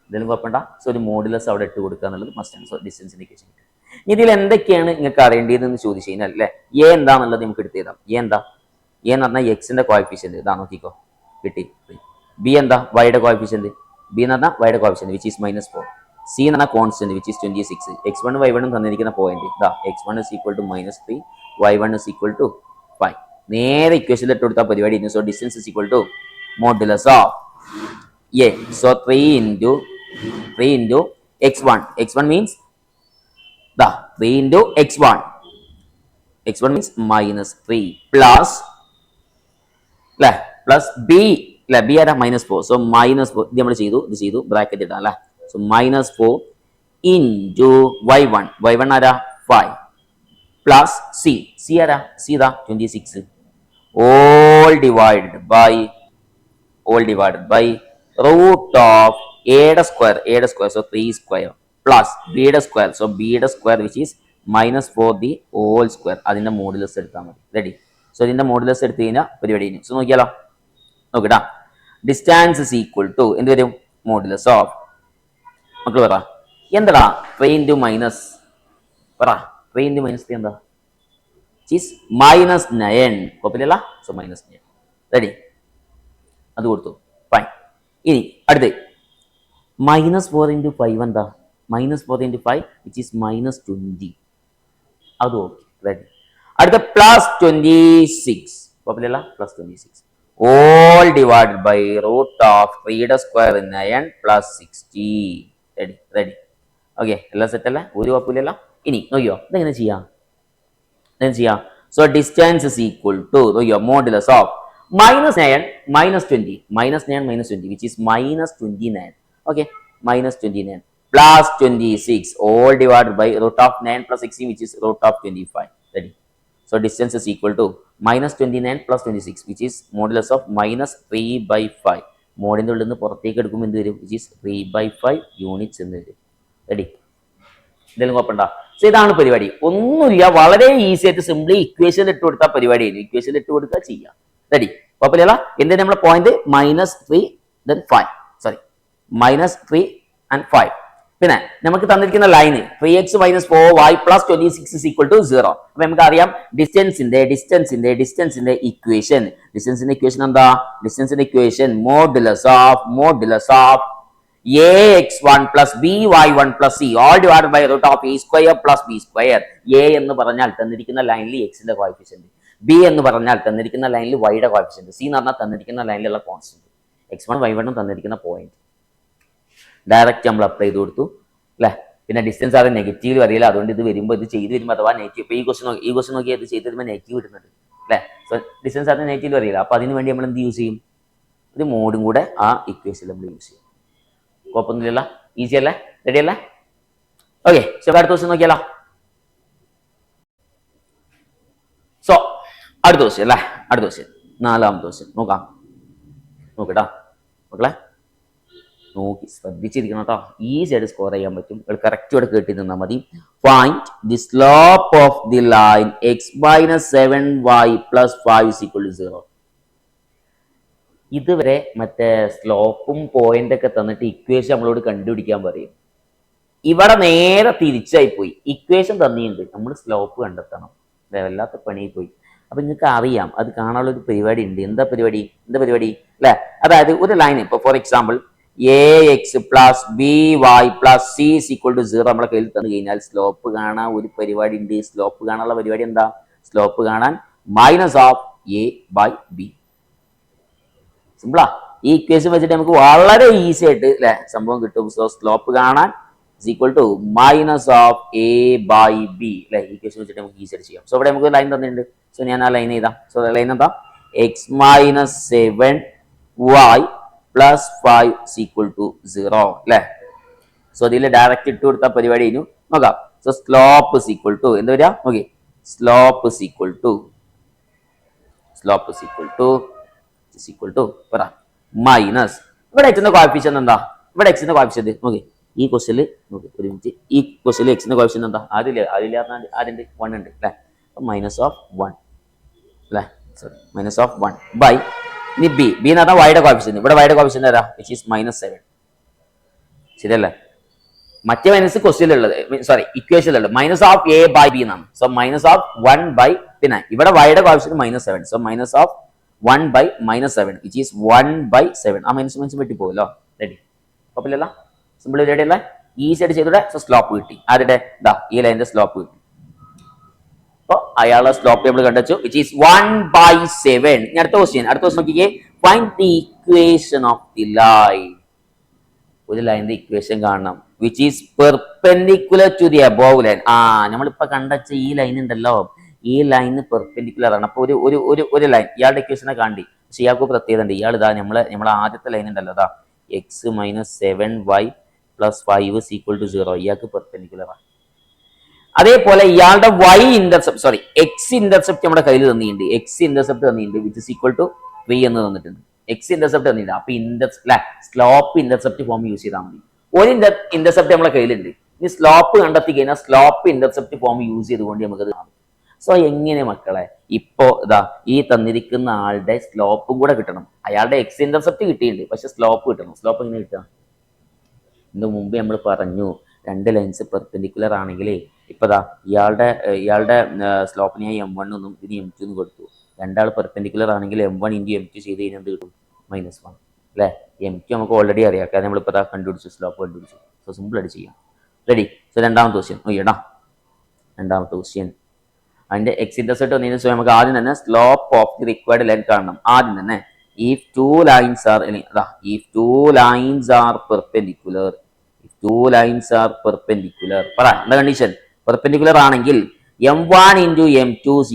ഇതിലും കുഴപ്പമുണ്ട. സോ ഒരു മോഡുലസ് അവിടെ ഇട്ട് കൊടുക്കുക എന്നുള്ളത് മസ്റ്റ് ആണ്. സോ ഡിസ്റ്റൻസിന്റെ ഇക്വേഷൻ കിട്ടും. ഇതിൽ എന്തൊക്കെയാണ് നിങ്ങൾക്ക് അറിയേണ്ടതെന്ന് ചോദിച്ചു കഴിഞ്ഞാൽ അല്ലേ, എ എന്താണെന്നുള്ളത് നമുക്ക് എടുത്ത് ചെയ്താം. എ എന്ന് പറഞ്ഞാൽ എക്സിന്റെ കോഎഫിഷ്യന്റ് ഇതാ, നോക്കിക്കോ, കിട്ടി. ബി എന്താ? വൈയുടെ കോഎഫിഷ്യന്റ്. ബി എന്ന് പറഞ്ഞാൽ വൈയുടെ കോഎഫിഷ്യന്റ് വിച്ച് ഈസ് -4. സി എന്ന് പറഞ്ഞാൽ constant which is 26. x1 y1 തന്നിരിക്കുന്ന പോയിന്റ് ഇതാ, x1 is equal to -3, y1 is equal to 5. നേരെ ഇക്വേഷനിൽ ഇട്ട് കൊടുത്താൽ പരിപാടി. So distance is equal to modulus of a. So 3 into x1. x1 means 3 into x1 means -3 plus b അല്ലെ? B ആരാ? -4. So -4 ഇത് നമ്മൾ ചെയ്തു ബ്രാക്കറ്റ് ഇടാം അല്ലെ? സോ -4 into y1 ആരാ? 5 plus c ആരാ? c ഇതാ 26 all divided by root of a square. So 3 square plus b square. So b square which is -4 the whole square. അതിന്റെ മോഡുലസ് എടുത്താൽ മതി. റെഡി. സോ ഇതിന്റെ മോഡുലസ് എടുത്തു കഴിഞ്ഞാൽ പരിപാടി. സോ നോക്കിയാലോ, നോക്കട്ടാ. ഡിസ്റ്റൻസ് is equal to എന്ത് വരും? മോഡുലസ് ഓഫ് മക്കൾ പറ എന്താ? 3 into മൈനസ് പറ. 3 into -3 എന്താ? -9. കുഴപ്പമില്ല. സോ -9. റെഡി, അത് കൊടുത്തു. ഫൈൻ. ഇനി അടുത്ത് -4 into 5 എന്താ? -4 into 5 which is -20. അത് ഓക്കെ. റെഡി. അടുത്ത +26. കുഴപ്പമില്ല. +26 all divided by root of 3 square 9 plus 60. Ready. Okay, എല്ലാം സെറ്റ് അല്ലേ? ഒരു കുഴപ്പമില്ലല്ലോ. ഇനി നോക്കിയോ, ഇതെങ്ങനെ ചെയ്യാം? So distance is equal to നോക്കിയോ modulus of -9 -20 which is -29. Okay, -29 plus 26 all divided by root of 9 plus 16 which is root of 25. Ready. So distance is equal to -29 plus 26 which is modulus of -3/5. മോഡിന്റെ ഉള്ളിൽ നിന്ന് പുറത്തേക്ക് എടുക്കുമ്പോൾ എന്ത് വരും? which is 3/5 units എന്ന് വരും. Ready. എന്തെങ്കിലും കുഴപ്പമുണ്ടോ? സോ ഇതാണ് പരിപാടി. ഒന്നുമില്ല, വളരെ ഈസി ആയിട്ട് സിംപ്ലി ഇക്വേഷൻ ഇട്ട് കൊടുത്താൽ പരിപാടി ആയിരുന്നു. ഇക്വേഷൻ ഇട്ട് കൊടുക്കുക ചെയ്യാം. റെഡി? കുഴപ്പമില്ല. എന്തിനാ നമ്മളെ പോയിന്റ് -3 then 5, സോറി -3 and 5. പിന്നെ നമുക്ക് തന്നിരിക്കുന്ന ലൈന് 3x - 4y + 26 = 0. അപ്പൊ നമുക്ക് അറിയാം ഡിസ്റ്റൻസിന്റെ ഇക്വേഷൻ. ഡിസ്റ്റൻസിന്റെ ഇക്വേഷൻ എന്താ? ഡിസ്റ്റൻസിന്റെ equation modulus of ax1 + by1 + c all divided by √a² + b². a എന്ന് പറഞ്ഞാൽ തന്നിരിക്കുന്ന ലൈനിൽ എക്സിന്റെ കോഎഫിഷ്യന്റ്, b എന്ന് പറഞ്ഞാൽ തന്നിരിക്കുന്ന ലൈനിൽ വൈയുടെ കോഎഫിഷ്യന്റ്, c എന്ന് പറഞ്ഞാൽ തന്നിരിക്കുന്ന ലൈനിലുള്ള കോൺസ്റ്റന്റ്, x1 y1 തന്നിരിക്കുന്ന പോയിന്റ്. ഡയറക്റ്റ് നമ്മൾ അപ്ലൈ ചെയ്ത് കൊടുത്തു അല്ലെ. പിന്നെ ഡിസ്റ്റൻസ് അത് നെഗറ്റീവ് അറിയില്ല, അതുകൊണ്ട് ഇത് വരുമ്പോൾ ഇത് ചെയ്ത് വരുമ്പോൾ അഥവാ നെഗറ്റീവ്, ഇപ്പൊ ഈ ക്വസ്റ്റൻ നോക്കി ഇത് ചെയ്ത് വരുമ്പോൾ നെഗറ്റീവ് വരുന്നുണ്ട് അല്ലെ. സോ ഡിസ്റ്റൻസ് അത് നെഗറ്റീവ് അറിയില്ല. അപ്പൊ അതിന് വേണ്ടി നമ്മൾ എന്ത് യൂസ് ചെയ്യും? ഒരു മോഡും കൂടെ ആ ഇക്വേഷൻ നമ്മൾ യൂസ് ചെയ്യും. കുഴപ്പമൊന്നുമില്ല, ഈസി അല്ലേ? റെഡി അല്ലേ? ഓക്കെ. സോ അടുത്ത ക്വസ്റ്റൻ നോക്കിയാലോ. സോ അടുത്ത ക്വസ്റ്റൻ അല്ലേ, അടുത്ത ക്വസ്റ്റൻ 4ാമത്തെ ക്വസ്റ്റൻ നോക്കട്ടാ മക്കളെ, നോക്കി ശ്രദ്ധിച്ചിരിക്കണം കേട്ടോ. ഈസി ആയിട്ട് സ്കോർ ചെയ്യാൻ പറ്റും. കറക്റ്റ് ഇവിടെ കേട്ടി നിന്നാൽ മതി. Find the slope of the line x - 7y + 5 = 0. ഇതുവരെ മറ്റേ സ്ലോപ്പും പോയിന്റ് ഒക്കെ തന്നിട്ട് ഇക്വേഷൻ നമ്മളോട് കണ്ടുപിടിക്കാൻ പറയും. ഇവിടെ നേരെ തിരിച്ചായി പോയി. ഇക്വേഷൻ തന്നിട്ടുണ്ട്, നമ്മൾ സ്ലോപ്പ് കണ്ടെത്തണം. വല്ലാത്ത പണിയായി പോയി. അപ്പൊ നിങ്ങൾക്ക് അറിയാം അത് കാണാനുള്ള ഒരു പരിപാടി ഉണ്ട്. എന്താ പരിപാടി അല്ലെ? അതായത് ഒരു ലൈൻ ഇപ്പൊ for example ax + by + c = 0 നമ്മളെ കയ്യിൽ തന്നു കഴിഞ്ഞാൽ സ്ലോപ്പ് കാണാൻ ഒരു പരിപാടി ഉണ്ട്. സ്ലോപ്പ് കാണാനുള്ള പരിപാടി എന്താ? സ്ലോപ്പ് കാണാൻ -a/b. സിമ്പിളാ. ഈ ഇക്വേഷൻ വെച്ചിട്ട് നമുക്ക് വളരെ ഈസി ആയിട്ട് അല്ലെ സംഭവം കിട്ടും. സോ സ്ലോപ്പ് കാണാൻ -a/b അല്ലെ. ഇക്വേഷൻ വെച്ചിട്ട് നമുക്ക് ഈസി ആയിട്ട് ചെയ്യാം. സോ ഇവിടെ നമുക്ക് ലൈൻ തന്നിട്ടുണ്ട്. സോ ഞാൻ ആ ലൈൻ എഴുതാം. സോ ലൈൻ എന്താ? x - 7y + 5 = 0 അല്ലെ. സോ ഇതിൽ ഡയറക്റ്റ് ഇട്ട് കൊടുത്ത പരിപാടി കഴിഞ്ഞു. നോക്കാം. സോ സ്ലോപ്പ് എന്താ വരിക? ഓക്കെ, സ്ലോപ്പ് പറ മൈനസ് ഇവിടെ എക്സിന്റെ കോഎഫിഷ്യന്റ് എന്താ? ഇവിടെ എക്സിന്റെ കോഎഫിഷ്യന്റ് നോക്കി ഈ ക്വസ്റ്റ്യനിൽ നോക്കി ഒരു മിനിറ്റ്. ഈ ക്വസ്റ്റ്യനിൽ എക്സിന്റെ കോഎഫിഷ്യന്റ് എന്താ? ആദ്യം ആദ്യണ്ട് 1 ഉണ്ട് അല്ലെ. -1 അല്ലെ, സോറി -1 ബൈ ഇനി ബി എന്ന് പറഞ്ഞാൽ വൈയുടെ കോഎഫിഷ്യന്റ്. ഇവിടെ വൈയുടെ കോഎഫിഷ്യന്റ് ആരാ? Which is -7. ശരിയല്ലേ? മറ്റേ മൈനസ് ക്വസ്റ്റ്യനിലുള്ളത്, സോറി ഇക്വേഷനിലുള്ളത് -a/b എന്നാണ്. സോ -1 ബൈ പിന്നെ ഇവിടെ വൈയുടെ coefficient -7. So -1 by -7 which is 1/7. ആ മൈനസ് വെട്ടി പോകുമല്ലോ. റെഡി? കുഴപ്പമില്ലല്ലോ, സിമ്പിൾ റെഡി അല്ലേ? ഈസി ആയിട്ട് ചെയ്തൂടെ. സോ സ്ലോപ്പ് കിട്ടി. ആരുടെ? ഈ ലൈനിന്റെ സ്ലോപ്പ് കിട്ടി. അപ്പൊ അയാളുടെ സ്ലോപ്പ് നമ്മൾ കണ്ടുവച്ചു വിച്ച് ഈസ് 1/7. അടുത്ത ക്വസ്റ്റ്യൻ നോക്കിക്കേ. Find the equation of the line. ഒരു ലൈനിന്റെ ഇക്വേഷൻ കാണണം which is perpendicular to the above line. നമ്മളിപ്പോ കണ്ടുവച്ച ഈ ലൈൻ ഉണ്ടല്ലോ, ഈ ലൈന് പെർപെൻഡിക്കുലർ ആണ്. അപ്പൊ ഒരു ലൈൻ ഇയാളുടെ ഇക്വേഷനെ കാണ്ടി. പക്ഷെ ഇയാൾക്ക് പ്രത്യേകത ഉണ്ട്. ഇയാൾ നമ്മളെ ആദ്യത്തെ ലൈൻ ഉണ്ടല്ലോ, x - 7y + 5 = 0. ഇയാൾക്ക് പെർപെൻഡിക്കുലർ ആണ്. അതേപോലെ ഇയാളുടെ x ഇന്റർസെപ്റ്റ് നമ്മുടെ കയ്യിൽ തന്നിട്ടുണ്ട്. വിച്ച് ഈസ് ഈക്വൽ ടു 3 എന്ന് തന്നിട്ടുണ്ട്. x ഇന്റർസെപ്റ്റ് തന്നിട്ടുണ്ട്. അപ്പൊ സ്ലോപ്പ് ഇന്റർസെപ്റ്റ് ഫോം യൂസ് ചെയ്താൽ മതി. ഒരു ഇന്റർസെപ്റ്റ് നമ്മുടെ കയ്യിലുണ്ട്. ഇനി സ്ലോപ്പ് കണ്ടെത്തി കഴിഞ്ഞാൽ സ്ലോപ്പ് ഇന്റർസെപ്റ്റ് ഫോം യൂസ് ചെയ്തുകൊണ്ട് നമുക്കത് കാണും. സോ എങ്ങനെ മക്കളെ? ഇപ്പോ ഈ തന്നിരിക്കുന്ന ആളുടെ സ്ലോപ്പും കൂടെ കിട്ടണം. അയാളുടെ x ഇന്റർസെപ്റ്റ് കിട്ടിയിട്ടുണ്ട്, പക്ഷെ സ്ലോപ്പ് കിട്ടണം. സ്ലോപ്പ് എങ്ങനെ കിട്ടുക? ഇതിന് മുമ്പ് നമ്മൾ പറഞ്ഞു, രണ്ട് ലൈൻസ് പെർപെൻഡിക്കുലർ ആണെങ്കിൽ ഇപ്പൊ ഇയാളുടെ സ്ലോപ്പിനെ m1 എന്നും ഇതിന് m2 എന്ന് കൊടുത്തു. രണ്ടാൾ പെർപെൻഡിക്കുലർ ആണെങ്കിൽ m1 × m2 ചെയ്ത് കഴിഞ്ഞാൽ എന്ത് കിട്ടും? -1 അല്ലെ. m2 നമുക്ക് ഓൾറെഡി അറിയാം, കാരണം നമ്മളിപ്പോ കണ്ടുപിടിച്ചു, സ്ലോപ്പ് കണ്ടുപിടിച്ചു. സോ സിമ്പിൾ ആയിട്ട് ചെയ്യാം. റെഡി? സോ രണ്ടാമത്തെ ക്വസ്റ്റ്യൻ നോക്കിയടാ. രണ്ടാമത്തെ ക്വസ്റ്റ്യൻ അതിന്റെ x ഇന്റർസെപ്റ്റ് വന്നതിന് ശേഷം നമുക്ക് ആദ്യം തന്നെ slope of the required line കാണണം. ആദ്യം തന്നെ if two lines are perpendicular, പറ എന്താ കണ്ടീഷൻ? പെർപെൻഡിക്കുലർ ആണെങ്കിൽ m1 × m2 =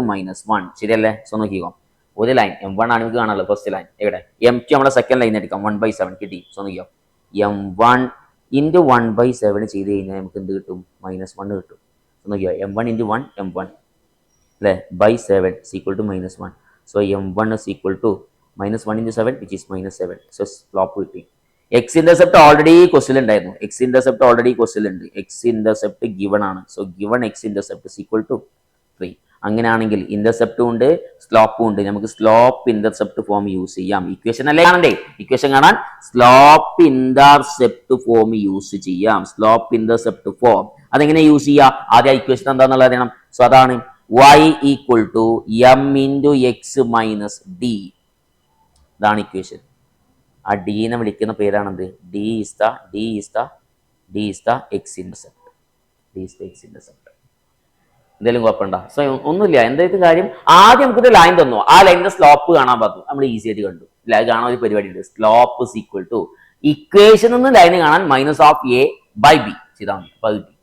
-1. ശരിയല്ലേ? സോ നോക്കിക്കോ, ഒരു ലൈൻ m1 ആണ് നമുക്ക് കാണാമല്ലോ, ഫസ്റ്റ് ലൈൻ. എവിടെ? m2 നമ്മളെ സെക്കൻഡ് ലൈൻ എടുക്കാം. 1/7 കിട്ടി. സോ നോക്കിക്കോ, m1 × 1/7 ചെയ്ത് കഴിഞ്ഞാൽ നമുക്ക് എന്ത് കിട്ടും? -1 കിട്ടും. നോക്കിയോ, m1 × 1 m1 അല്ലെ /7 = -1. So m1 = -1 × 7 which is -7. So slope കിട്ടി. എക്സ് ഇന്റർസെപ്റ്റ് ഓൾറെഡി ക്വസ്റ്റ്യൻ ഉണ്ടായിരുന്നു. എക്സ് ഇന്റർസെപ്റ്റ് ഓൾറെഡി ക്വസ്റ്റ്യൻ ഉണ്ട്. എക്സ് ഇന്റർസെപ്റ്റ് ഗിവൺ ആണ്. So given x intercept equal to 3. അങ്ങനെയാണെങ്കിൽ ഇന്റർസെപ്റ്റും ഉണ്ട് സ്ലോപ്പും ഉണ്ട്. നമുക്ക് സ്ലോപ്പ് ഇന്റർസെപ്റ്റ് ഫോം യൂസ് ചെയ്യാം. ഇക്വേഷൻ അല്ലേ കാണണ്ടേ? ഇക്വേഷൻ കാണാൻ സ്ലോപ്പ് ഇന്റർസെപ്റ്റ് ഫോം യൂസ് ചെയ്യാം. സ്ലോപ്പ് ഇന്റർസെപ്റ്റ് ഫോം അതെങ്ങനെ യൂസ് ചെയ്യാം? ആദ്യം ഇക്വേഷൻ എന്താണെന്നുള്ളത് അറിയണം. സോ അതാണ് y equal to M into X minus D. ഇതാണ് ഇക്വേഷൻ. ആ ഡീനെ വിളിക്കുന്ന പേരാണെന്ത്? D is the X intercept. D is the X intercept. എന്തെങ്കിലും കുഴപ്പമുണ്ടോ? സോ ഒന്നുമില്ല. എന്തായത് കാര്യം? ആദ്യം നമുക്കൊരു ലൈൻ തന്നു. ആ ലൈനിന്റെ സ്ലോപ്പ് കാണാൻ പറഞ്ഞു. നമ്മൾ ഈസി ആയിട്ട് കണ്ടു. ലൈൻ കാണാൻ ഒരു പരിപാടി ഉണ്ട്. Slope is equal to equation നിന്ന് ലൈൻ കാണാൻ minus of a by b. ഇതാണ് കിട്ടി.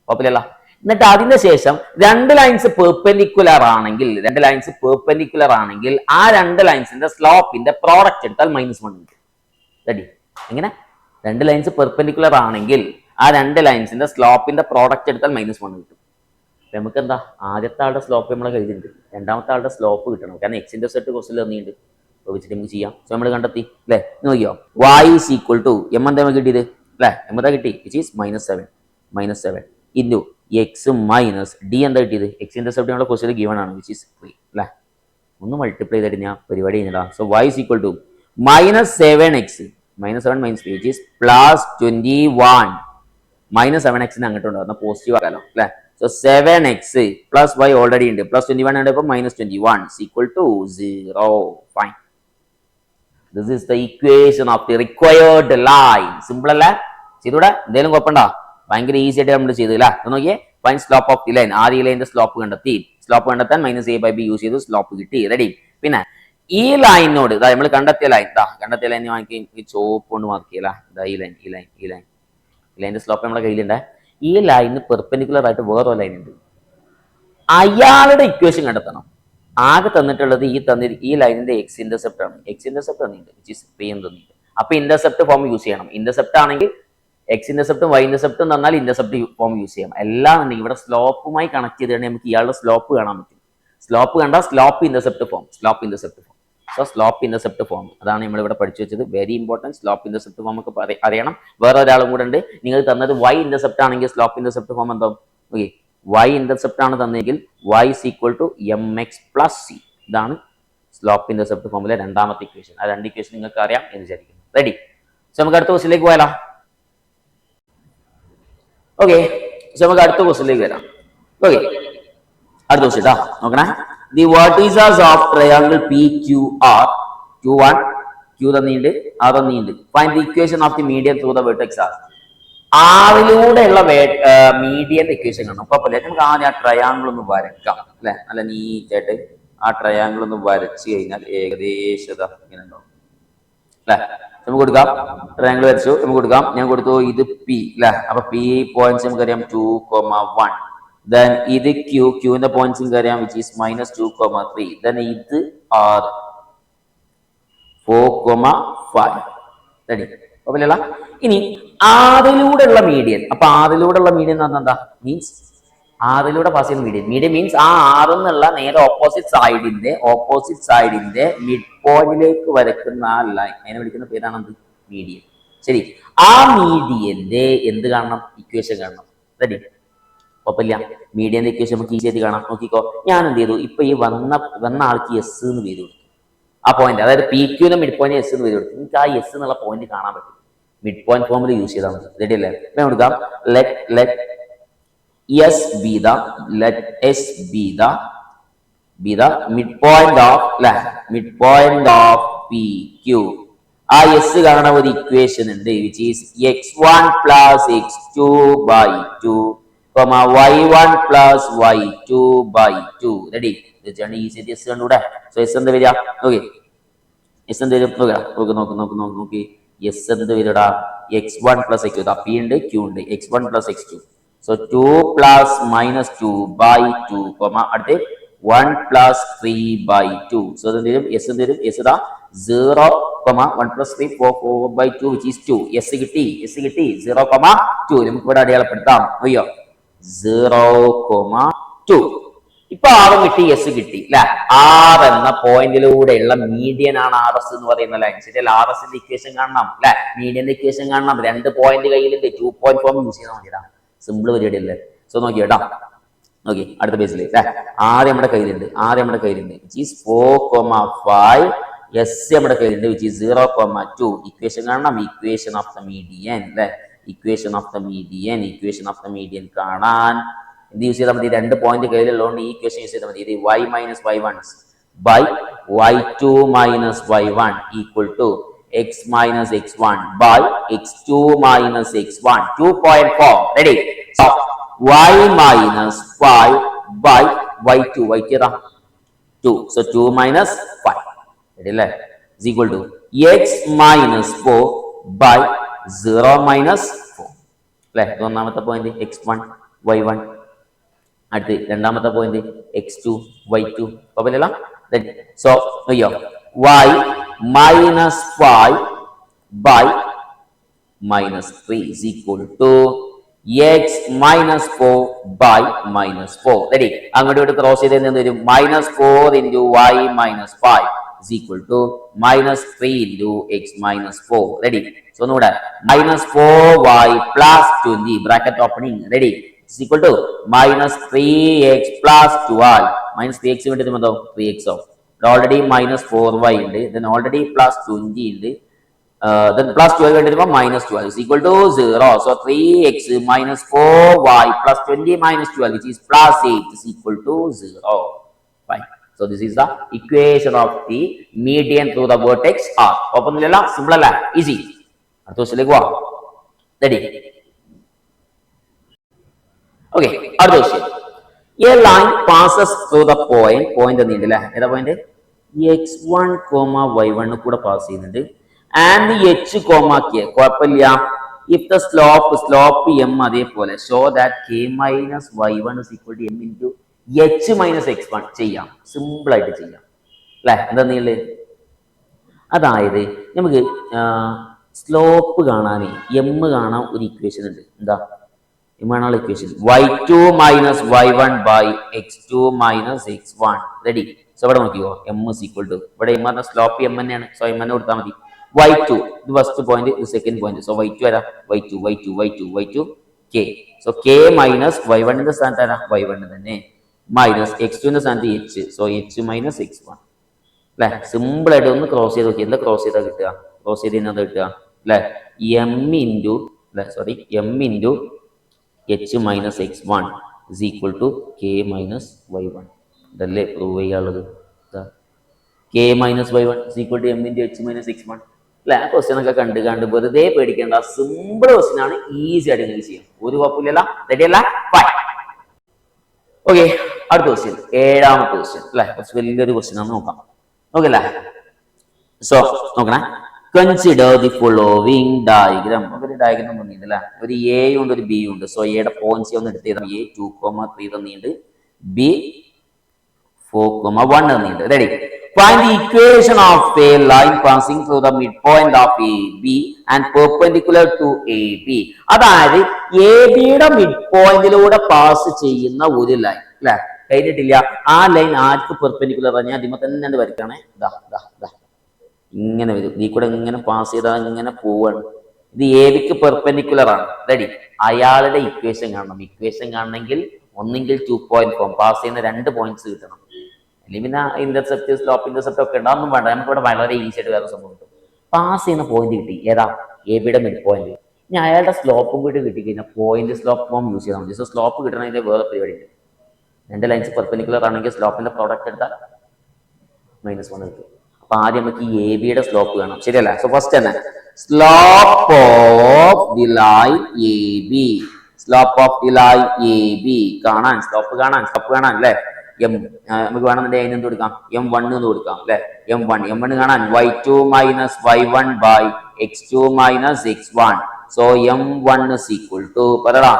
കുഴപ്പമില്ല. എന്നിട്ട് അതിന്റെ ശേഷം രണ്ട് ലൈൻസ് പെർപെൻഡിക്കുലർ ആണെങ്കിൽ ആ രണ്ട് ലൈൻസിന്റെ സ്ലോപ്പിന്റെ പ്രോഡക്റ്റ് എടുത്താൽ -1 കിട്ടും. റെഡി? എങ്ങനെ? രണ്ട് ലൈൻസ് പെർപെൻഡിക്കുലർ ആണെങ്കിൽ ആ രണ്ട് ലൈൻസിന്റെ സ്ലോപ്പിന്റെ പ്രോഡക്റ്റ് എടുത്താൽ -1 കിട്ടും. നമുക്ക് എന്താ? ആദ്യത്തെ ആളുടെ സ്ലോപ്പ് നമ്മളെ കയ്യിലുണ്ട്. രണ്ടാമത്തെ ആളുടെ സ്ലോപ്പ് കിട്ടണം. കാരണം എക്സ് ഇന്റർസെപ്റ്റ് ക്വസ്റ്റ്യൻ തന്നിട്ടുണ്ട്. വെച്ചിട്ട് നമുക്ക് ചെയ്യാം. സോ നമ്മൾ കണ്ടെത്തി അല്ലേ? നോക്കിയോ? y is equal to m എന്താ നമുക്ക് കിട്ടിയത് അല്ലേ? എം എന്താ കിട്ടി? Which is -7 into X minus d എന്താ കിട്ടിയത്? എക്സ് ഇന്റർസെപ്റ്റ് നമ്മുടെ ക്വസ്റ്റ്യൻ ഗിവൺ ആണ്. വിച്ച് ഈസ് 3 അല്ലേ? ഒന്ന് മൾട്ടിപ്ലൈ ചെയ്തിട്ട് ഞാൻ പരിപാടി ചെയ്യുന്നില്ല. So y is equal to -7x -7 - 3 which is +21 -7x അങ്ങോട്ട് ഉണ്ടാകുന്ന പോസിറ്റീവ് ആക്കാലോ അല്ലേ? So 7x plus y already ഉണ്ട്. +21 ആണ്. ഇപ്പോൾ -21 is equal to 0. Fine. This is the equation of the required line. Simple അല്ലേ? ചെയ്തൂടെ? എന്തെങ്കിലും കുഴപ്പമുണ്ടോ? ഭയങ്കര ഈസി ആയിട്ട് നമ്മൾ ചെയ്തില്ല. നോക്കിയേ, fine slope of the line. ആദ്യ ലൈനിന്റെ സ്ലോപ്പ് കണ്ടെത്തി. സ്ലോപ്പ് കണ്ടെത്താൻ -a/b യൂസ് ചെയ്തു. സ്ലോപ്പ് കിട്ടി. റെഡി? പിന്നെ ഈ ലൈനോട് നമ്മൾ കണ്ടെത്തിയ ലൈൻ വാങ്ങിക്കും. ഈ ചോപ്പ് കൊണ്ട് മാർക്ക് ചെയ്യല. ഈ ലൈനിന്റെ സ്ലോപ്പ് നമ്മുടെ കയ്യിലുണ്ട്. ഈ ലൈനിന് പെർപെൻഡിക്കുലർ ആയിട്ട് വേറെ ലൈൻ ഉണ്ട്. അയാളുടെ ഇക്വേഷൻ കണ്ടെത്തണം. ആകെ തന്നിട്ടുള്ളത് ഈ ലൈനിന്റെ എക്സ് ഇന്റർസെപ്റ്റ് ആണ്. എക്സ് ഇന്റർസെപ്റ്റ് തന്നിട്ടുണ്ട്. വിച്ച് ഈസ് 3 എന്ന് തന്നിട്ടുണ്ട്. അപ്പൊ ഇന്റർസെപ്റ്റ് ഫോം യൂസ് ചെയ്യണം. ഇന്റർസെപ്റ്റ് ആണെങ്കിൽ എക്സ് ഇന്റർസെപ്റ്റും വൈ ഇന്റർസെപ്റ്റും തന്നാൽ ഇന്റർസെപ്റ്റ് ഫോം യൂസ് ചെയ്യാം. എല്ലാം ഉണ്ടെങ്കിൽ ഇവിടെ സ്ലോപ്പുമായി കണക്ട് ചെയ്തിട്ടുണ്ടെങ്കിൽ നമുക്ക് ഇയാളുടെ സ്ലോപ്പ് കാണാൻ പറ്റും. സ്ലോപ്പ് കണ്ടാൽ slope intercept form. So slope intercept form അതാണ് നമ്മൾ ഇവിടെ പഠിച്ചു വെച്ചത്. Very important. Slope intercept form ഒക്കെ അറിയണം. വേറെ ഒരാളും കൂടെ ഉണ്ട്. നിങ്ങൾ തന്നത് വൈ ഇന്റർസെപ്റ്റ് ആണെങ്കിൽ സ്ലോപ്പ് ഇന്റർസെപ്റ്റ് ഫോം എന്താവും? ഓക്കെ, വൈ ഇന്റർസെപ്റ്റ് ആണ് തന്നെങ്കിൽ y is equal to mx plus c. ഇതാണ് സ്ലോപ്പ് ഇന്റർസെപ്റ്റ് ഫോമിലെ രണ്ടാമത്തെ ഇക്വേഷൻ. ആ രണ്ട് ഇക്വേഷൻ നിങ്ങൾക്ക് അറിയാം എന്ന് വിചാരിക്കുന്നു. റെഡി? സോ നമുക്ക് അടുത്ത ക്വസ്റ്റിലേക്ക് പോയാലോ? ഓക്കെ, സോ നമുക്ക് അടുത്ത ക്വസ്റ്റിലേക്ക് വരാം. ഓക്കെ, അടുത്ത ക്വസ്റ്റ്യൻ നോക്കണേ. The vertices of triangle PQR, Q1, Q തന്നിട്ടുണ്ട്, R തന്നിട്ടുണ്ട്. Find the equation of the median through the vertex R. ആറിലൂടെയുള്ള മീഡിയന്റെ ഇക്വേഷൻ കാണണം. അപ്പൊ നമുക്ക് ആദ്യം ആ ട്രയാങ്കിൾ ഒന്ന് വരക്കാം അല്ലെ? നല്ല നീറ്റായിട്ട് ആ ട്രയാങ്കിൾ ഒന്ന് വരച്ചു കഴിഞ്ഞാൽ ഏകദേശം ഇങ്ങനെ ഉണ്ടാവും അല്ലെ? നമുക്ക് കൊടുക്കാം. ട്രയാങ്കിൾ വരച്ചു, നമുക്ക് കൊടുക്കാം. ഞാൻ കൊടുത്തു ഇത് പി അല്ലെ? അപ്പൊ പി പോയിന്റ്സ് നമുക്കറിയാം 2,1. ദെൻ ഇത് ക്യൂവിന്റെ പോയിന്റ്സ് നമുക്കറിയാം വിച്ച് ഈസ് -2,3. ദെൻ ഇത് ആർ 4,5. റെഡി? അല്ല ഇനി ആറിലൂടെയുള്ള മീഡിയൻ. അപ്പൊ ആറിലൂടെയുള്ള മീഡിയൻ എന്ന് പറഞ്ഞാൽ എന്താ? മീൻസ് ആറിലൂടെ പാസ് ചെയ്യുന്ന മീഡിയൻ മീൻസ് ആ ആറെന്നുള്ള നേരെ ഓപ്പോസിറ്റ് സൈഡിന്റെ മിഡ് പോയിന്റിലേക്ക് വരക്കുന്ന ആ ലൈൻ, അതിനെ വിളിക്കുന്ന പേരാണ് എന്ത്? മീഡിയൻ. ശരി, ആ മീഡിയന്റെ എന്ത് കാണണം? ഇക്വേഷൻ കാണണം. റെഡി? കുഴപ്പമില്ല. മീഡിയന്റെ ഇക്വേഷൻ നമുക്ക് ഈസി ആയിട്ട് കാണാം. നോക്കിക്കോ, ഞാൻ എന്ത് ചെയ്തു? ഇപ്പൊ ഈ വന്ന ആൾക്ക് എസ് എന്ന് പേര് കൊടുത്തു. ആ പോയിന്റ്, അതായത് പി ക്യൂന്റെ മിഡ് പോയിന്റ് എസ് എന്ന് പേര് കൊടുത്തു. എനിക്ക് ആ എസ് എന്നുള്ള പോയിന്റ് കാണാൻ പറ്റും. മിഡ് പോയിന്റ് ഫോമിൽ യൂസ് ചെയ്താൽ മതി. റെഡി അല്ലേ? ഞാൻ കൊടുക്കാം. let S be the midpoint of PQ. ആ എസ് കാണുന്ന ഒരു ഇക്വേഷൻ ഉണ്ട് which is x1 plus x2 by 2, y1 plus y2 by 2. Ready? തീർച്ചയായിട്ടും ഈസി ആയിട്ട് എസ് കണ്ടുകൂടെ? സോ എസ് എന്ത് വരിക? ഓക്കെ, എസ് എന്ത് വരും? നോക്കി എസ് എന്ത് വരിടാ? x1 plus x2. പി ഉണ്ട്, ക്യൂ ഉണ്ട്. x1 plus x2. So 2 plus -2 by 2, അടുത്ത് 1 plus 3 by 2. സോ എന്ത് വരും? എസ് എന്ത് വരും? എസ് ഇതാ 0, 1 plus 3, 4 by 2 which is 2. S കിട്ടി. 0,2. നമുക്ക് ഇവിടെ അടയാളപ്പെടുത്താം. അയ്യോ 0,2. ഇപ്പൊ ആറും കിട്ടി, എസ് കിട്ടി അല്ലെ. ആർ എന്ന പോയിന്റിലൂടെയുള്ള മീഡിയൻ ആണ് ആർ എസ് എന്ന് പറയുന്ന ലൈൻ. ശരിയല്ല, ആർ എസിന്റെ ഇക്വേഷൻ കാണണം അല്ലെ, മീഡിയന്റെ ഇക്വേഷൻ കാണണം. 2 പോയിന്റ് കയ്യിലുണ്ട്, 2.4 യൂസ് ചെയ്താൽ മതിടാ, സിമ്പിൾ പരിപാടി അല്ലേ. സോ നോക്കി കേട്ടോ, നോക്കി അടുത്ത പേജിൽ ആദ്യം നമ്മുടെ കയ്യിലുണ്ട്, വിച്ച് ഈസ് 4,5. എസ് നമ്മുടെ കയ്യിലുണ്ട്, വിച്ച് ഈസ് 0,2. ഇക്വേഷൻ കാണണം, ഇക്വേഷൻ ഓഫ് ദ മീഡിയൻ അല്ലെ, ഇക്വേഷൻ ഓഫ് ദ മീഡിയൻ കാണാൻ എന്ത് യൂസ് ചെയ്താൽ മതി? 2 പോയിന്റ് കയ്യിലുള്ളതുകൊണ്ട് ഈ ഇക്വേഷൻ യൂസ് ചെയ്താൽ മതി. ഇത് y minus y1 by y2 minus y1 equal to x minus x1 by x2 minus x1 2.4. Ready? So y minus 5 by y2, y2 2, so 2 minus 5, ready അല്ലേ, is equal to x minus 4 by 0 minus 4 അല്ലേ. ഒന്നാമത്തെ point x1 y1, അടുത്ത് രണ്ടാമത്തെ point x2 y2. കുഴപ്പമില്ല. So അയ്യോ y minus 5 by minus 3 is equal to x minus 4 by minus 4. Ready? അങ്ങോട്ട് cross ചെയ്ത് എന്ത് വരും? -4 into y minus 5 is equal to -3 into x minus 4. Ready? So നോടെ -4y plus 20 bracket opening. Ready? Is equal to -3x plus 12. -3x വേണ്ടി എന്തോ 3x of already -4y ഉണ്ട്, then already plus 20 ഉണ്ട്, then plus 12 വേണ്ടി -12 is equal to 0. So 3x minus 4y plus 20 minus 12, which is plus 8, is equal to 0. Fine. So this is the equation of the median through the vertex R. Open the simple la, easy. Ready? Okay. A line passes through the point എന്തില്ല ഏതാ point? x1, y1 കൂടെ pass ചെയ്യുന്നുണ്ട്. And h, k കുഴപ്പമില്ല. If the slope m അതേപോലെ show that k minus y1 is equal to m into h minus x1 ചെയ്യാം, simple ആയിട്ട് ചെയ്യാം അല്ലെ. എന്താ നീള്? അതായത് നമുക്ക് സ്ലോപ്പ് കാണാനേ എം കാണാൻ ഒരു ഇക്വേഷൻ ഉണ്ട്. എന്താ എം കാണാനുള്ള equation? y2 minus y1 by x2 minus x1. Ready? So ഇവിടെ നോക്കിയോ, m is equal to, ഇവിടെ m പറഞ്ഞ സ്ലോപ്പ് m തന്നെയാണ്, സോ m തന്നെ കൊടുത്താൽ മതി. y2 ഇത് ഫസ്റ്റ് പോയിന്റ്, ഇത് സെക്കൻഡ് പോയിന്റ്, സോ y2 ആരാ? y2 k. So k minus y1 ന്റെ സ്ഥാനത്ത് ആരാ? y1 തന്നെ, മൈനസ് x2 ന്റെ സ്ഥാനത്ത് h, so h minus x1 അല്ലെ. സിമ്പിൾ ആയിട്ട് ഒന്ന് ക്രോസ് ചെയ്ത് നോക്കി, എന്താ ക്രോസ് ചെയ്താൽ കിട്ടുക? ക്രോസ് ചെയ്ത് എന്താ കിട്ടുക അല്ലെ? m into h minus x1 is equal to k minus y1. ഇതല്ലേ പ്രൂവ് ചെയ്യാനുള്ളത്? k minus y1 is equal to m into h minus x1 അല്ലെ. ആ ക്വസ്റ്റ്യൻ ഒക്കെ കണ്ട് വെറുതെ പേടിക്കേണ്ട, സിമ്പിൾ ക്വസ്റ്റ്യൻ ആണ്, ഈസി ആയിട്ട് നിങ്ങൾക്ക് ചെയ്യാം, ഒരു കുഴപ്പമില്ല. റെഡി അല്ല? ഫൈൻ. ഓക്കെ, അടുത്ത ക്വസ്റ്റ്യൻ, 7ാമത്തെ ക്വസ്റ്റ്യൻ അല്ലെ. കുറച്ച് വലിയൊരു ക്വസ്റ്റ്യൻ ആണ്, നോക്കാം. ഓക്കെ അല്ലേ? സോ നോക്കണേ, കൺസിഡർ ദി ഫോളോവിങ് ഡയഗ്രാം. ഒരു ഡയഗ്രാം തന്നിട്ടുണ്ട്, ഒരു എ ഉണ്ട്, ഒരു ബി ഉണ്ട്. സോ എയുടെ പോയിന്റ്സ് ഒന്ന് എടുത്ത് ചെയ്താൽ, എ 2,3 തന്നിട്ടുണ്ട്, ബി 4,1 തന്നിട്ടുണ്ട്. Ready? Find the equation of a line passing through the midpoint of AB and perpendicular to AB. അതായത് എ ബിയുടെ മിഡ് പോയിന്റിലൂടെ പാസ് ചെയ്യുന്ന ഒരു ലൈൻ അല്ലെ, കഴിഞ്ഞിട്ടില്ല. ആ ലൈൻ ആർക്ക് പെർപെൻഡിക്കുലർ ആണ്? ഞാൻ അതിമ തന്നെ വരയ്ക്കണേ. ഇങ്ങനെ വരും, ഈ കൂടെ ഇങ്ങനെ പാസ് ചെയ്താൽ ഇങ്ങനെ പോവാണ്. ഇത് എ ബിക്ക് പെർപെൻഡിക്കുലർ ആണ്. റെഡി? അയാളുടെ ഇക്വേഷൻ കാണണം. ഇക്വേഷൻ കാണണമെങ്കിൽ ഒന്നെങ്കിൽ 2.4 പാസ് ചെയ്യുന്ന 2 പോയിന്റ്സ് കിട്ടണം, അല്ലെങ്കിൽ പിന്നെ ഇന്റർസെപ്റ്റ്, സ്ലോപ്പ് ഇന്റർസെപ്റ്റ് ഒക്കെ ഉണ്ടാകും. വേണ്ട, നമുക്ക് ഇവിടെ വളരെ ഈസി ആയിട്ട് വേറെ സംഭവം കിട്ടും. പാസ് ചെയ്യുന്ന പോയിന്റ് കിട്ടി, ഏതാ? എ ബിയുടെ മിഡ് പോയിന്റ്. ഇനി അയാളുടെ സ്ലോപ്പും കൂടി കിട്ടിക്കഴിഞ്ഞാൽ പോയിന്റ് സ്ലോപ്പ് ഫോം യൂസ് ചെയ്താൽ മതി. സോ സ്ലോപ്പ് കിട്ടണമെങ്കിൽ വേറെ പരിപാടി ഉണ്ട്. 2 ലൈൻസ് പെർപെൻഡിക്കുലർ ആണെങ്കിൽ സ്ലോപ്പിന്റെ പ്രോഡക്റ്റ് എടുത്താൽ -1 കിട്ടും. അപ്പൊ ആദ്യം നമുക്ക് ഈ എ ബിയുടെ സ്ലോപ്പ് കാണാം, ശരിയല്ല? സോ ഫസ്റ്റ് തന്നെ slope of the line A B, slope of the line A B കാണാൻ, സ്ലോപ്പ് കാണാൻ അല്ലേ. നമുക്ക് വേണമെന്നുണ്ടെങ്കിൽ അതിന് എന്ത് കൊടുക്കാം? m1 എന്ന് കൊടുക്കാം അല്ലെ. m1 കാണാൻ y2 minus y1 by x2 minus x1. So m1 is equal to പറടാ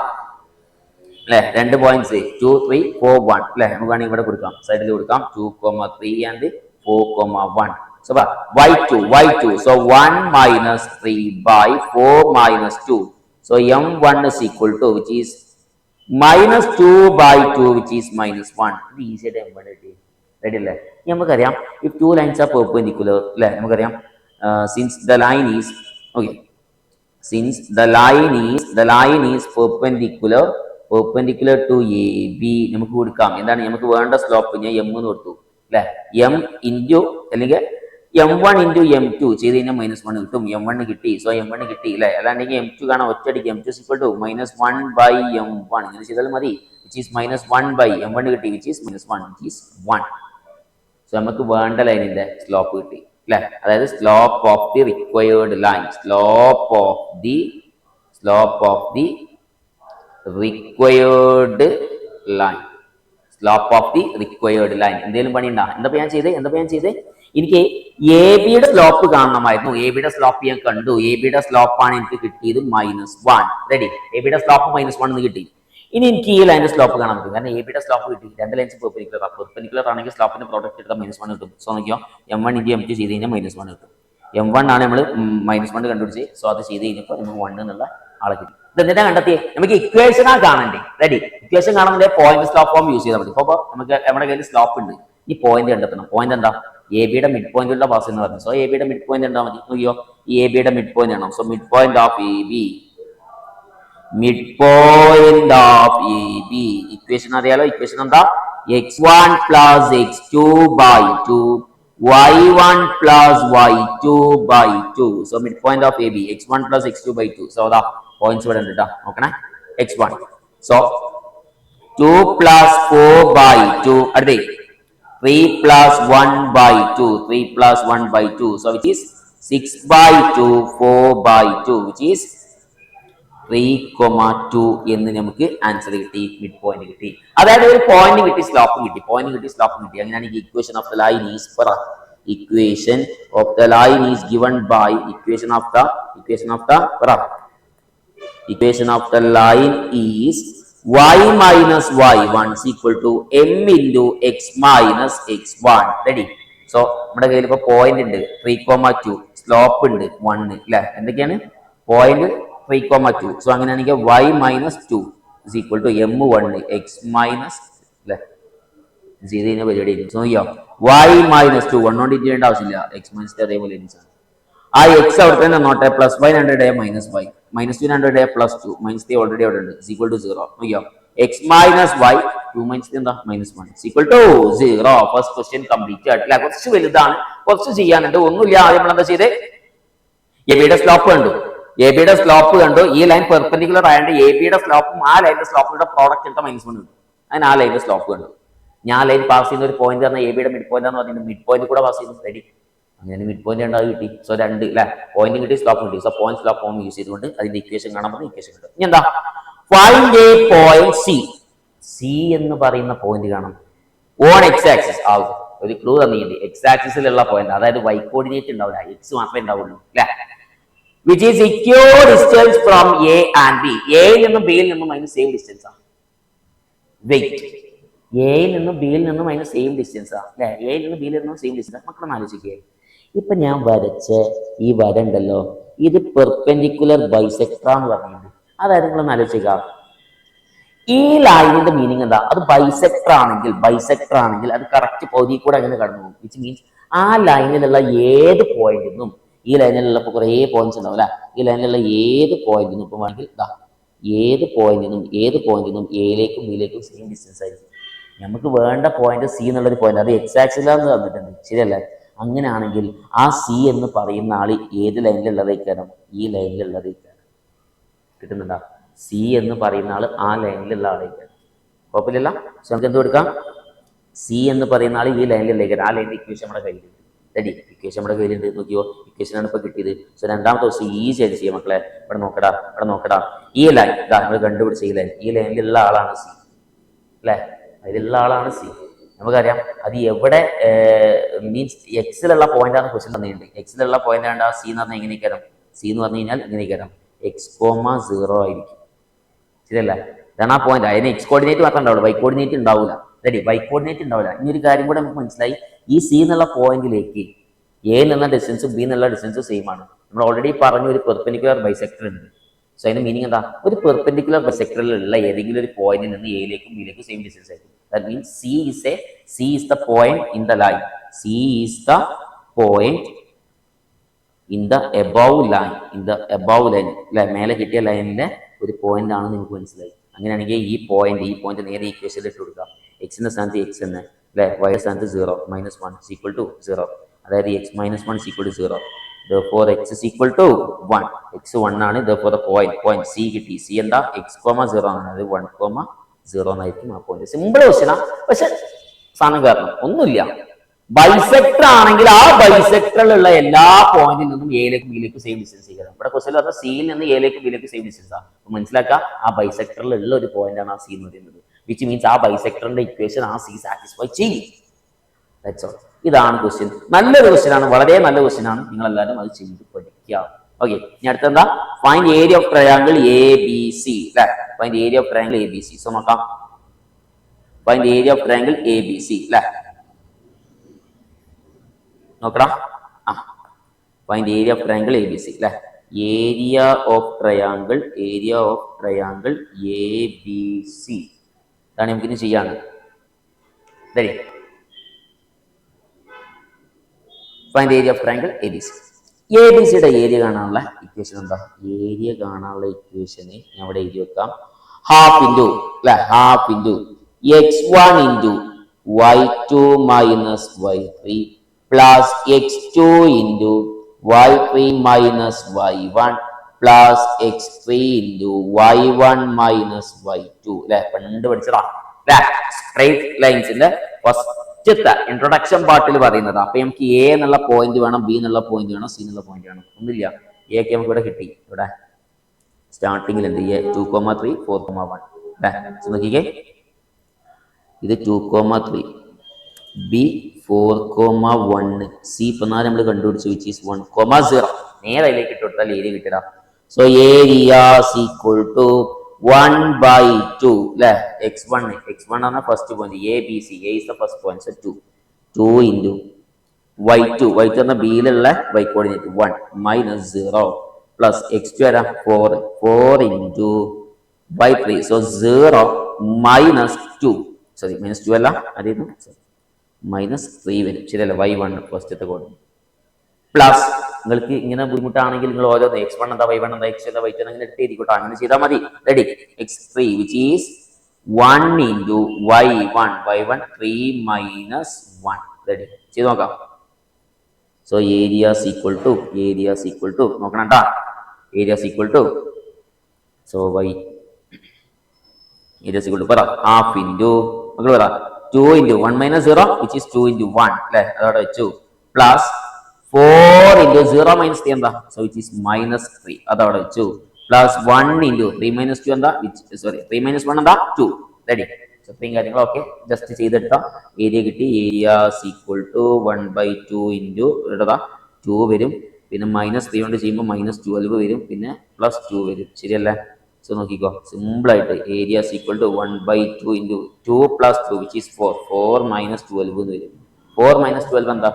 അല്ലെ, 2 പോയിന്റ്സ് 2, 3, 4, 1 അല്ലെ. നമുക്ക് വേണമെങ്കിൽ ഇവിടെ കൊടുക്കാം, സൈഡിൽ കൊടുക്കാം 2,3 and 4,1. So y2, so 1 minus 3 by 4 minus 2. So m1 is equal to, which is -2/2 which is -1. ഇത് ഈസി ആയിട്ട് എവിടെ കിട്ടി? റെഡി അല്ലേ? നമുക്കറിയാം if two lines are perpendicular അല്ലേ, നമുക്കറിയാം since the line is okay, since the line is perpendicular to AB, നമുക്ക് കൊടുക്കാം എന്താണ് നമുക്ക് വേണ്ട സ്ലോപ്പ് ഞാൻ m എന്ന് കൊടുത്തു അല്ലെ, m ഇൻറ്റു അല്ലെങ്കിൽ m1 ഇൻറ്റു m2 ചെയ്ത് കഴിഞ്ഞാൽ -1 കിട്ടും, m1 കിട്ടി. സോ m1 കിട്ടി അല്ലെ, അല്ലാണ്ടെങ്കിൽ m2 കാണാൻ ഒറ്റയടിക്ക് m2 -1/m1 ഇങ്ങനെ ചെയ്താൽ മതി, which is -1/m1 കിട്ടി, which is -1, which is 1. So നമുക്ക് വേണ്ട ലൈനിന്റെ സ്ലോപ്പ് കിട്ടി അല്ലെ, അതായത് slope of the required line, slope of the required line, slope of the required line. എന്തെങ്കിലും പണി ഉണ്ടാ? എന്താ ഞാൻ ചെയ്തേ എനിക്ക് എ ബിയുടെ സ്ലോപ്പ് കാണണമായിരുന്നു. എ ബിയുടെ സ്ലോപ്പ് ഞാൻ കണ്ടു, എ ബിയുടെ സ്ലോപ്പാണ് എനിക്ക് കിട്ടിയത് -1. റെഡി, എ ബിയുടെ സ്ലോപ്പ് -1 എന്ന് കിട്ടി. ഇനി എനിക്ക് ഈ ലൈനിന്റെ സ്ലോപ്പ് കാണാൻ പറ്റും, കാരണം എ ബിയുടെ സ്ലോപ്പ് കിട്ടി, രണ്ട് ലൈൻസ് പെർപെൻഡിക്കുലർ ആണെങ്കിൽ സ്ലോപ്പിന്റെ പ്രോഡക്റ്റ് എടുത്താൽ -1 കിട്ടും. സോ നോക്കിയോ m1 ഇൻറ്റു m2 ചെയ്ത് കഴിഞ്ഞാൽ -1 കിട്ടും. m1 ആണ് നമ്മൾ -1 കണ്ടുപിടിച്ച്, സോ അത് ചെയ്ത് കഴിഞ്ഞപ്പോൾ നമുക്ക് 1 എന്നുള്ള ആളെ കിട്ടി. ഇത് എന്തിനാ കണ്ടെത്തിയേ? നമുക്ക് ഇക്വേഷനാ കാണണ്ടേ. റെഡി, ഇക്വേഷൻ കാണുമ്പോൾ പോയിന്റ് സ്ലോപ്പ് ഫോം യൂസ് ചെയ്താൽ മതി. ഇപ്പോൾ നമുക്ക് നമ്മുടെ കയ്യിൽ സ്ലോപ്പ് ഉണ്ട്, ഈ പോയിന്റ് കണ്ടെത്തണം. പോയിന്റ് എന്താ? എ ബിയുടെ മിഡ് പോയിന്റിലുള്ള പാസ് എന്ന് പറഞ്ഞു. സോ എ ബിയുടെ മിഡ് പോയിന്റ് എന്താ മതി നോക്കിയോ, ഈ എ ബിയുടെ മിഡ് പോയിന്റ് ആണ്. So mid point of A B, equation അറിയാലോ. ഇക്വേഷൻ എന്താ? x1 plus x2/2 y1 plus y2/2. So mid point of A B x1 plus x2/2. So അതാ പോയിന്റ്സ് ഇവിടെ ഉണ്ട് കേട്ടോ, നോക്കണേ. x1, സോ 2 plus 4/2, അടുത്തേ 3 plus 1/2, 3 plus 1/2, so which is 6/2, 4/2, which is 3,2 എന്ന് നമുക്ക് ആൻസർ കിട്ടി, മിഡ് പോയിന്റ് കിട്ടി. അതായത് ഒരു പോയിന്റ് കിട്ടി, സ്ലോപ്പ് കിട്ടി, അങ്ങനെയാണെങ്കിൽ equation of the line is equation of the line is given by equation of the line is y minus y1 is equal to m into x minus x1. ready, so നമ്മുടെ കയ്യിൽ ഇപ്പോൾ point ഉണ്ട് 3,2, slope ഉണ്ട് 1 അല്ലേ, എന്തൊക്കെയാണ് point 3,2. So അങ്ങനെയാണെങ്കിൽ y minus 2 is equal to m1 x minus അല്ലേ, ചെയ്ത് കഴിഞ്ഞാൽ പരിപാടി. സോ y minus 2 1 കൊണ്ട് ഇറ്റ് ചെയ്യേണ്ട ആവശ്യമില്ല, x minus 2 അതേപോലെ ആ എക്സ് അവിടെ തന്നെ നോട്ടെ, പ്ലസ് y -2 -2 +2 -3 ഓൾറെഡി അവിടെ ഉണ്ട്, is equal to 0. നോക്കിയോ, x minus y 2 minus 3 എന്താ -1 is equal to 0. First question completed അല്ല, കുറച്ച് വലുതാണ്, കുറച്ച് ചെയ്യാനുണ്ട്, ഒന്നുമില്ല. ആദ്യം നമ്മൾ എന്താ ചെയ്തേ? എ ബിയുടെ സ്ലോപ്പ് കണ്ടു, ഈ ലൈൻ പെർപെൻഡിക്കുലർ ആയതുകൊണ്ട് എ ബിയുടെ സ്ലോപ്പും ആ ലൈനിന്റെ സ്ലോപ്പിന്റെ പ്രോഡക്റ്റ് എടുത്ത -1 കിട്ടും. അതിന് ആ ലൈനിന്റെ സ്ലോപ്പ് കണ്ടു. ഞാൻ ലൈൻ പാസ് ചെയ്യുന്ന ഒരു പോയിന്റ് പറഞ്ഞാൽ എ ബിയുടെ മിഡ് പോയിന്റ് എന്ന് പറഞ്ഞാൽ മിഡ് പോയിന്റ് കൂടെ പാസ് ചെയ്യുന്നു. റെഡി, അങ്ങനെ മിഡ് പോയിന്റ് ഉണ്ടാവും കിട്ടി. സോ 2 അല്ലെ, പോയിന്റ് കിട്ടി, സ്ലോപ്പ് കിട്ടി. So point slope form use ചെയ്തുകൊണ്ട് അതിന്റെ ഇക്വേഷൻ കാണാൻ പറഞ്ഞ ഇക്വേഷൻ കിട്ടും. ഇനി എന്താ? ഫൈൻഡ് എ പോയിന്റ് സി എന്ന് പറയുന്ന പോയിന്റ് കാണാം ഓൺ എക്സ് ആക്സിസ്. ആവും ഒരു ക്ലൂ തന്നിട്ടുണ്ട്, എക്സ് ആക്സിസിലുള്ള പോയിന്റ്, അതായത് y കോർഡിനേറ്റ് ഉണ്ടാവില്ല, എക്സ് മാത്രമേ ഉണ്ടാവുള്ളൂ അല്ലെ. Which is equidistant from A and B. എയിൽ നിന്നും ബിയിൽ നിന്നും അതിന് സെയിം ഡിസ്റ്റൻസ് ആണ്. വെയിറ്റ്, എയിൽ നിന്നും ബിയിൽ നിന്നും അതിന് സെയിം ഡിസ്റ്റൻസ് ആണ് അല്ലെ, എയിൽ നിന്നും ബിയിൽ നിന്നും സെയിം ഡിസ്റ്റൻസ്. മക്കളെ ആലോചിക്കുക, ഇപ്പൊ ഞാൻ വരച്ച ഈ വര ഉണ്ടല്ലോ, ഇത് പെർപെൻഡിക്കുലർ ബൈസെക്ടർ എന്ന് പറഞ്ഞിട്ടുണ്ട്. അതായത് നിങ്ങളൊന്ന് ആലോചിക്കുക, ഈ ലൈനിന്റെ മീനിങ് എന്താ? അത് ബൈസെക്ടർ ആണെങ്കിൽ അത് കറക്റ്റ് പകുതി കൂടെ അങ്ങനെ കടന്നു പോകും. വിച്ച് മീൻസ് ആ ലൈനിലുള്ള ഏത് പോയിന്റിനും, ഈ ലൈനിലുള്ള ഇപ്പോൾ കുറേ പോയിന്റ്സ് ഉണ്ടാവും അല്ലെ, ഈ ലൈനിലുള്ള ഏത് പോയിന്റിനും ഇപ്പം വേണമെങ്കിൽ ഏത് പോയിന്റിനും എയിലേക്കും ബിയിലേക്കും സെയിം ഡിസ്റ്റൻസ് ആയിരിക്കും. നമുക്ക് വേണ്ട പോയിന്റ് സി എന്നുള്ളൊരു പോയിന്റ്, അത് എക്സ് ആക്സിലാന്ന് തന്നിട്ടുണ്ട്, ശരിയല്ലേ? അങ്ങനെയാണെങ്കിൽ ആ സി എന്ന് പറയുന്ന ആള് ഏത് ലൈനിലുള്ളതായിരിക്കണം? ഈ ലൈനിലുള്ളതായിരിക്കണം. കിട്ടുന്നുണ്ടോ? സി എന്ന് പറയുന്ന ആള് ആ ലൈനിലുള്ള ആളായിരിക്കണം. കുഴപ്പമില്ല. സോ നമുക്ക് എന്ത് കൊടുക്കാം? സി എന്ന് പറയുന്ന ആൾ ഈ ലൈനിലുള്ളതായിരിക്കണം. ആ ലൈനിന്റെ ഇക്വേഷൻ നമ്മുടെ കയ്യിലുണ്ട്. റെഡി, ഇക്വേഷൻ നമ്മുടെ കയ്യിലുണ്ട്. നോക്കിയോ, ഇക്വേഷനാണ് ഇപ്പൊ കിട്ടിയത്. സോ രണ്ടാമത്തെ ദിവസം ഈസി ആയിട്ട് ചെയ്യാം മക്കളെ. ഇവിടെ നോക്കടാ, ഈ ലൈൻ ഇതാ നമ്മൾ കണ്ടുപിടിച്ച ഈ ലൈനിലുള്ള ആളാണ് സി അല്ലെ, അതിലുള്ള ആളാണ് സി. നമുക്കറിയാം അത് എവിടെ മീൻസ് എക്സിലുള്ള പോയിന്റ് ആണ് ക്വസ്റ്റ്യൻ തന്നിട്ടുണ്ട്. എക്സിലുള്ള പോയിന്റ് ആണ് സി എന്ന് പറഞ്ഞാൽ എങ്ങനെയൊക്കെ സി എന്ന് പറഞ്ഞു കഴിഞ്ഞാൽ എങ്ങനെയൊക്കെ x,0 ആയിരിക്കും, ശരിയല്ലേ? ഇതാണ് ആ പോയിന്റ്. അതിന് എക്സ് കോർഡിനേറ്റ് മാത്രമേ ഉണ്ടാവുള്ളൂ, വൈ കോർഡിനേറ്റ് ഉണ്ടാവില്ല. റെഡി, വൈ കോർഡിനേറ്റ് ഉണ്ടാവില്ല. ഇനി ഒരു കാര്യം കൂടെ നമുക്ക് മനസ്സിലായി, ഈ സി എന്നുള്ള പോയിന്റിലേക്ക് എ എന്നുള്ള ഡിസ്റ്റൻസും ബി എന്നുള്ള ഡിസ്റ്റൻസും സെയിം ആണ്. നമ്മൾ ഓൾറെഡി പറഞ്ഞ ഒരു പെർപെൻഡിക്കുലർ ബൈസെക്ടർ ഉണ്ട്. സോ സോ അതിന്റെ മീനിങ് എന്താ? ഒരു പെർപെൻഡിക്കുലർ ബൈസെക്ടറിലുള്ള ഏതെങ്കിലും ഒരു പോയിന്റിൽ നിന്ന് എയിലേക്കും ബിയിലേക്കും സെയിം ഡിസ്റ്റൻസ് ആയിരിക്കും. That means C is the point in the line. C is the point in the above line. അല്ലെ, മേലെ കിട്ടിയ ലൈനിന്റെ ഒരു പോയിന്റ് ആണെന്ന് നിങ്ങൾക്ക് മനസ്സിലായി. അങ്ങനെയാണെങ്കിൽ ഈ പോയിന്റ് നേരെ ഇക്വേഷനിൽ ഇട്ട് കൊടുക്കാം. എക്സിന്റെ സ്ഥാനത്ത് എക്സ് എന്ന്, അല്ലെ, വൈയുടെ സ്ഥാനത്ത് 0 -1 = 0. അതായത് x - 1 = 0. Therefore x is equal to 1. x 1 ആണ്. Therefore the point C കിട്ടി. C എന്താ? x, 0 ആണ്. അത് 1, 0 എന്നായിരിക്കും ആ പോയിന്റ്. സിമ്പിൾ ക്വസ്റ്റ്യനാ, പക്ഷെ സാധനം കാരണം ഒന്നുമില്ല. ബൈസെക്ടർ ആണെങ്കിൽ ആ ബൈസെക്ടറിലുള്ള എല്ലാ പോയിന്റിൽ നിന്നും എയിലേക്കും ബിയിലേക്കും സെയിം ഡിസ്റ്റൻസ് ചെയ്യണം. ഇവിടെ ക്വസ്റ്റ്യൻ പറഞ്ഞാൽ സിയിൽ നിന്ന് എയിലേക്കും ബിയിലേക്കും സെയിം ഡിസ്റ്റൻസ് ആണ്. മനസ്സിലാക്കുക, ആ ബൈസെക്ടറിലുള്ള ഒരു പോയിന്റ് ആണ് ആ സി എന്ന് പറയുന്നത്. വിച്ച് മീൻസ് ആ ബൈസെക്ടറിന്റെ ഇക്വേഷൻ ആ സി സാറ്റിസ്ഫൈ ചെയ്യും. That's all. ഇതാണ് ക്വസ്റ്റ്യൻ. നല്ലൊരു ക്വസ്റ്റ്യൻ ആണ്, വളരെ നല്ല ക്വസ്റ്റ്യൻ ആണ്. നിങ്ങൾ എല്ലാവരും അത് ചെയ്ത് പഠിക്കുക. ഓക്കെ, ഇനി അടുത്തെന്താ? Find area of triangle ABC. അല്ലെ, find area of triangle ABC. So നോക്കാം, find area of triangle ABC. അല്ലെ, നോക്കടാ. Find area of triangle ABC. അല്ലെ, ഏരിയ ഓഫ് ട്രയാങ്കിൾ ABC ഇതാണ് നമുക്കിനി ചെയ്യാണ്. Find area of triangle ABC. ABCയുടെ ഏരിയ കാണാനുള്ള ഇക്വേഷൻ എന്താ? ഏരിയ കാണാനുള്ള ഇക്വേഷന് ഞാൻ ഇവിടെ എഴുതി വെക്കാം. Half into x1 into y2 minus y3 plus x2 into y3 minus y1 plus x3 into y1 minus y2. അല്ലെ, പണ്ട് പഠിച്ചതാ. സ്ട്രേറ്റ് ലൈൻസിന്റെ ഫസ്റ്റത്തെ ഇൻട്രൊഡക്ഷൻ പാർട്ടിൽ പറയുന്നത്. അപ്പൊ നമുക്ക് എ എന്നുള്ള പോയിന്റ് വേണം, ബി എന്നുള്ള പോയിന്റ് വേണം, സി എന്നുള്ള പോയിന്റ് വേണം. ഒന്നുമില്ല, എ ഒക്കെ നമുക്ക് ഇവിടെ കിട്ടി. ഇവിടെ സ്റ്റാർട്ടിങ്ങിൽ എന്ത് ചെയ്യുക? 2, 3, 4, 1. അല്ലെ, നോക്കിക്കേ, ഇത് 2, 3, ബി 4, 1, സി ഇപ്പൊ നമ്മൾ കണ്ടുപിടിച്ചു, വിച്ച് ഈസ് 1, 0. നേരെ അതിലേക്ക് ഇട്ട് കൊടുത്താൽ ഏരിയ കിട്ടിയതാ. So area equal to 1/2. അല്ലെ, x1 ആണ് first point. ABC, A is the first point. So 2 into y2 എന്ന ബിയിലുള്ള y coordinate 1 minus 0 plus x2 ആണ് 4 into y3. So 0 minus 2. Sorry, -2 അല്ല, അതായത് -3 വരും. ശരിയല്ല, y1 ഫസ്റ്റത്തെ കോർഡിനേറ്റ് പ്ലസ്. നിങ്ങൾക്ക് ഇങ്ങനെ ബുദ്ധിമുട്ടാണെങ്കിൽ നിങ്ങൾ ഓരോന്ന് x1 എന്താ, y1 എന്താ, x എന്താ, y2 അങ്ങനെ എടുത്ത് എഴുതിക്കോട്ടെ. അങ്ങനെ ചെയ്താൽ മതി. Ready? x3 which is 1 into y1 3 minus 1. Ready? ചെയ്ത് നോക്കാം. സോ ഏരിയ ഈക്വൽ ടു നോക്കണം കേട്ടാ. Area equal to so area equal to പറ ഹാഫ് ഇൻറ്റു മക്കൾ പറ 2 into 1 minus 0 which is 2 into 1. അല്ലെ, അതോടെ വെച്ചു. പ്ലസ് 4 into 0 minus 3 എന്താ? So it is -3. അതവിടെ വെച്ചു. പ്ലസ് 1 into 3 minus 2 എന്താ? 3 minus 1 എന്താ? 2. റെഡി? സോ ഇത്രയും കാര്യങ്ങൾ ഓക്കെ, ജസ്റ്റ് ചെയ്തെടുത്താം. ഏരിയ കിട്ടി. ഏരിയ ഈക്വൽ ടു 1/2 ഇൻറ്റു 2 വരും. പിന്നെ -3 കൊണ്ട് ചെയ്യുമ്പോൾ -12 വരും. പിന്നെ +2 വരും. ശരിയല്ലേ? സോ നോക്കിക്കോ, സിമ്പിൾ ആയിട്ട് area equal to 1/2 into 2 + 2 which is 4 minus 12 എന്ന് വരും. 4 minus 12 എന്താ?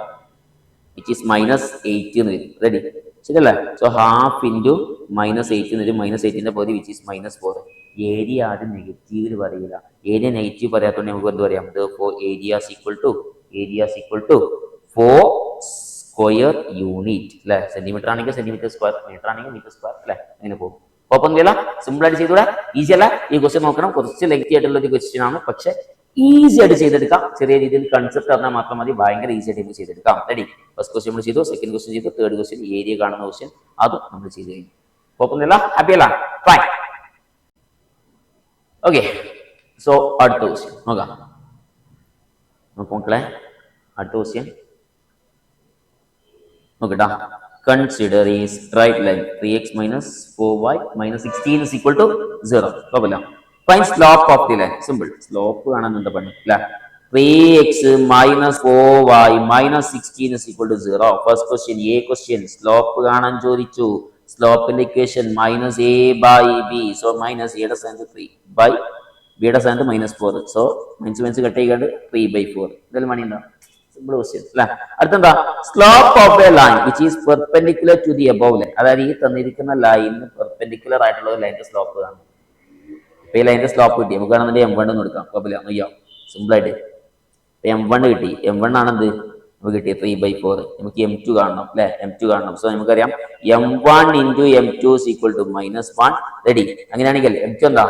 which is -8 എന്ന് വരും. റെഡി? ശരിയല്ലേ? സോ ഹാഫ് ഇൻറ്റു -8 എന്ന് വരും. -8ന്റെ പകുതി വിച്ച് ഈസ് -4. ഏരിയ ആദ്യം നെഗറ്റീവിൽ പറയില്ല. ഏരിയ നെഗറ്റീവ് പറയാത്തതുകൊണ്ട് നമുക്ക് എന്ത് പറയാം? Area equal to 4 square unit. അല്ലെ, സെന്റിമീറ്റർ ആണെങ്കിൽ സെന്റിമീറ്റർ സ്ക്വയർ, മീറ്റർ ആണെങ്കിൽ മീറ്റർ സ്ക്വയർ. അല്ലെ, അങ്ങനെ പോകും. കുഴപ്പമൊന്നുമില്ല, സിമ്പിൾ ആയിട്ട് ചെയ്തൂടെ. ഈസി അല്ല? ഈ ക്വസ്റ്റ്യൻ നോക്കണം, കുറച്ച് ലെങ്തി ആയിട്ടുള്ള ഒരു ക്വസ്റ്റ്യൻ ആണ്, പക്ഷെ ഈസി ആയിട്ട് ചെയ്തെടുക്കാം. ചെറിയ രീതിയിൽ കൺസെപ്റ്റ് അറിഞ്ഞാൽ മാത്രം മതി. ഭയങ്കര ഈസി ആയിട്ട് ചെയ്തെടുക്കാം. റെഡി? ഫസ്റ്റ് ക്വസ്റ്റ്യൻ നമ്മൾ ചെയ്തു, സെക്കൻഡ് ക്വസ്റ്റ്യൻ ചെയ്തു, തേർഡ് ക്വസ്റ്റ്യൻ ഏരിയ കാണുന്ന ക്വസ്റ്റ്യൻ അതും നമ്മൾ ചെയ്ത് കഴിഞ്ഞു. കുഴപ്പമൊന്നുമില്ല? ഹാപ്പി അല്ല? ഫൈൻ. ഓക്കെ, സോ അടുത്ത ക്വസ്റ്റ്യൻ നോക്കാം. മക്കളെ, അടുത്ത question നോക്കട്ടാ. Consider a straight line 3x minus 4y minus 16 is equal to 0. കുഴപ്പമില്ല. Find slope of the line. Simple. Slope കാണാനുണ്ട് പണി. അല്ലേ? 3x minus 4y minus 16 is equal to 0. First question, A question. Slope കാണാൻ ചോദിച്ചു. Slope-ന്റെ equation -a/b. So minus a യുടെ സ്ഥാനത്ത് 3 by b യുടെ സ്ഥാനത്ത് -4. So minus കട്ട് ചെയ്യേണ്ട 3/4. ഇതെല്ലാം മണി ഉണ്ടാവും. സിമ്പിൾ ക്വസ്റ്റ്യൻ അല്ലെ. അടുത്തെന്താ slope of a line which is perpendicular to the above line. അതായത് ഈ തന്നിരിക്കുന്ന ലൈനിന് പെർപെൻഡിക്കുലർ ആയിട്ടുള്ള ഒരു ലൈനിന്റെ സ്ലോപ്പ് കാണും. അപ്പൊ ഈ ലൈനിന്റെ സ്ലോപ്പ് കിട്ടി നമുക്ക് വേണമെന്നുണ്ടെങ്കിൽ M1 എന്ന് കൊടുക്കാം. കുഴപ്പമില്ല, നോക്കിയോ സിമ്പിൾ ആയിട്ട്. M1 കിട്ടി. M1 ആണെന്ത് നമുക്ക് കിട്ടിയ 3/4. നമുക്ക് M2 കാണണം അല്ലെ, M2 കാണണം. സോ നമുക്കറിയാം M1 into M2 is equal to -1. Ready. അങ്ങനെയാണെങ്കിൽ M2 എന്താ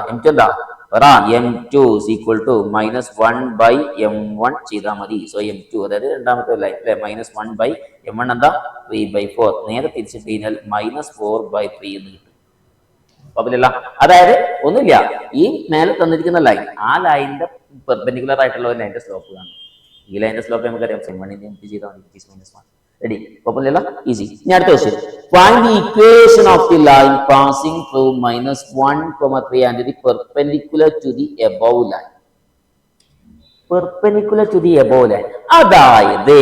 M2 is equal to -1/M1 ചെയ്താൽ മതി. സോ M2 അതായത് രണ്ടാമത്തെ ലൈൻ അല്ലെ, -1/M1 എന്താ 3/4. നേരെ തിരിച്ചിട്ട് കഴിഞ്ഞാൽ -4/3 എന്ന് കിട്ടും. കുഴപ്പമില്ല. അതായത് ഒന്നുമില്ല, ഈ മേലെ തന്നിരിക്കുന്ന ലൈൻ, ആ ലൈനിന്റെ പെർപെൻഡിക്കുലർ ആയിട്ടുള്ള ഒരു ലൈനിന്റെ സ്ലോപ്പ് കാണും. ഈ ലൈനിന്റെ സ്ലോപ്പ് നമുക്കറിയാം M1 ചെയ്താൽ മതി -1. റെഡി. കുഴപ്പമില്ല, ഈസി. ഇനി അടുത്ത question. Find the equation of the line passing through -1, 3 and the perpendicular to the above line. Perpendicular to the above line അതായത്